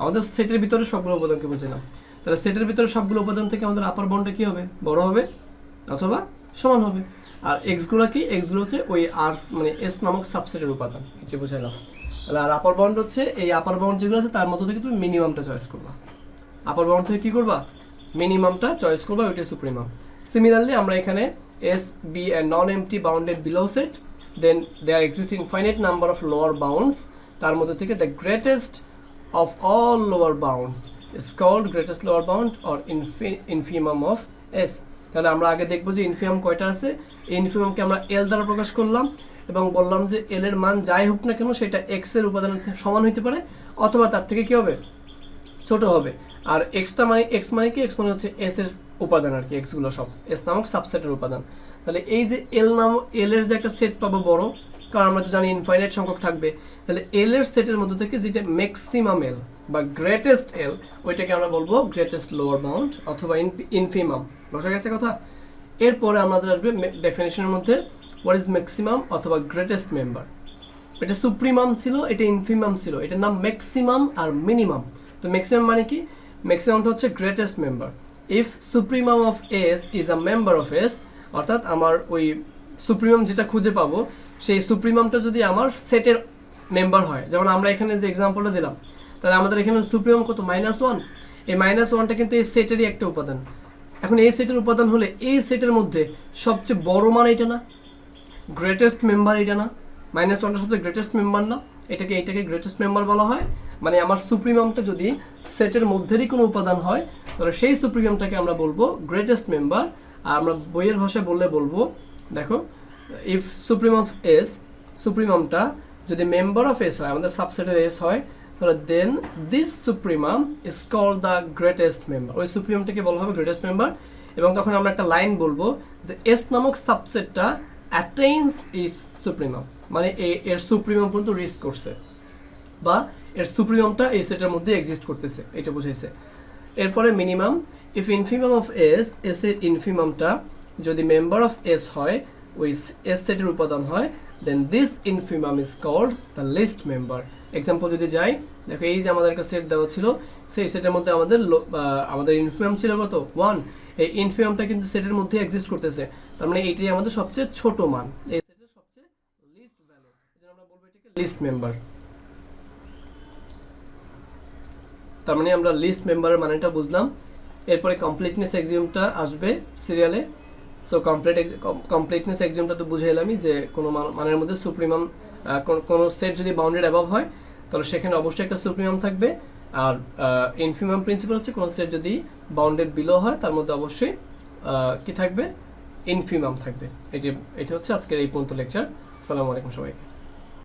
আমাদের সেটের ভিতরে সবগুলো উপাদানকে বুঝাইলাম। তাহলে সেটের ভিতরে সবগুলো উপাদান থেকে আমাদের আপার বাউন্ডটা কী হবে, বড় হবে অথবা সমান হবে। আর এক্সগুলো কি, এক্সগুলো হচ্ছে ওই আর মানে এস নামক সাবসেটের উপাদান, এটি বুঝাইলাম। তাহলে আর আপার বাউন্ড হচ্ছে এই আপার বাউন্ড যেগুলো আছে তার মধ্যে থেকে তুমি মিনিমামটা চয়েস করবা, আপার বাউন্ড থেকে কী করবা, মিনিমামটা চয়েস করবা, ওইটা সুপ্রিমাম। সিমিলারলি আমরা এখানে S be a non empty bounded below set, then there exist infinite number of lower bounds, তার মধ্যে থেকে the greatest of all lower bounds is called greatest lower bound or infimum of S. তাহলে আমরা আগে দেখবো যে infimum কয়টা আছে। এই ইনফিমামকে আমরা এল দ্বারা প্রকাশ করলাম এবং বললাম যে এল এর মান যাই হোক না কেন সেটা এক্স এর উপাদানের সমান হইতে পারে অথবা তার থেকে কি হবে, ছোট হবে। আর এক্সটা মানে এক্স মানে কি, এক্স মানে হচ্ছে এস এর উপাদান আর কি, এক্স গুলো সব এস নামক সাবসেটের উপাদান। তাহলে এই যে এল এর যে একটা সেট পাবো বড়, কারণ আমরা তো জানি ইনফাইনাইট সংখ্যক থাকবে, তাহলে এল এর সেটের মধ্যে থেকে যেটা ম্যাক্সিমাম এল বা গ্রেটেস্ট এল, ওইটাকে আমরা বলবো গ্রেটেস্ট লোয়ার বাউন্ড অথবা ইনফিমাম। বোঝা গেছে কথা? এরপরে আমাদের আসবে ডেফিনেশনের মধ্যে হোয়াট ইজ ম্যাক্সিমাম অথবা গ্রেটেস্ট মেম্বার। এটা সুপ্রিমাম ছিল, এটা ইনফিমাম ছিল, এটার নাম ম্যাক্সিমাম আর মিনিমাম। তো ম্যাক্সিমাম মানে কি, ম্যাক্সিমামটা হচ্ছে greatest member. If supremum of S is a member of S, অর্থাৎ আমার ওই সুপ্রিমাম যেটা খুঁজে পাবো সেই সুপ্রিমামটা যদি আমার সেটের মেম্বার হয়, যেমন আমরা এখানে যে এক্সাম্পলটা দিলাম, তাহলে আমাদের এখানে সুপ্রিমাম কত, -1। এই -1টা কিন্তু এই সেটেরই একটা উপাদান। এখন এই সেটের উপাদান হলে এই সেটের মধ্যে সবচেয়ে বড় মান এটা না, গ্রেটেস্ট মেম্বার এটা না, -1টা সবচেয়ে গ্রেটেস্ট মেম্বার না, এটাকে গ্রেটেস্ট মেম্বার বলা হয়। মানে আমার সুপ্রিমামটা যদি সেটের মধ্যেরই কোনো উপাদান হয় তাহলে সেই সুপ্রিমামটাকে আমরা বলবো গ্রেটেস্ট মেম্বার। আর আমরা বইয়ের ভাষায় বলবো দেখো, ইফ সুপ্রিমাম অফ এস, সুপ্রিমামটা যদি মেম্বার অফ এস হয়, আমাদের সাবসেটের এস হয়, তাহলে then this supremum is called the greatest member. ওই সুপ্রিমামটাকে বলা হবে গ্রেটেস্ট মেম্বার। এবং তখন আমরা একটা লাইন বলবো যে এস নামক সাবসেটটা অ্যাটেইনস ইজ সুপ্রিমাম, মানে এর সুপ্রিমাম পর্যন্ত রিচ করছে বা এর সুপ্রিমামটা এই সেটের মধ্যে এক্সিস্ট করতেছে, এটা বুঝাইছে। এরপরে minimum, if infimum of S, S এর ইনফিমামটা যদি মেম্বার অফ এস হয়, ওই এস সেটের উপাদান হয়, then this infimum is called the least member. Example যদি যাই, দেখো এই যে আমাদের একটা সেট দেওয়া ছিল, সেই সেটের মধ্যে আমাদের ইনফিমাম ছিল কত, 1। এই ইনফিমামটা কিন্তু সেটের মধ্যে এক্সিস্ট করতেছে, তার মানে এটাই আমাদের সবচেয়ে ছোট মান, এই সেটের সবচেয়ে লিস্ট ভ্যালু, এজন্য আমরা বলবো এটাকে লিস্ট মেম্বার। তার মানে আমরা লিস্ট মেম্বারের মানেটা বুঝলাম। এরপরে কমপ্লিটনেস এক্সিওমটা আসবে সিরিয়ালে। সো কমপ্লিটনেস এক্সিওমটা তো বুঝে এলামই যে কোনো মানের মধ্যে সুপ্রিমাম, কোনো সেট যদি বাউন্ডেড অ্যাবভ হয় তাহলে সেখানে অবশ্যই একটা সুপ্রিমাম থাকবে। আর ইনফিমাম প্রিন্সিপাল হচ্ছে কোনো সেট যদি বাউন্ডেড বিলো হয় তার মধ্যে অবশ্যই কি থাকবে, ইনফিমাম থাকবে। এটা হচ্ছে আজকের এই পর্যন্ত লেকচার। আসসালামু আলাইকুম সবাইকে।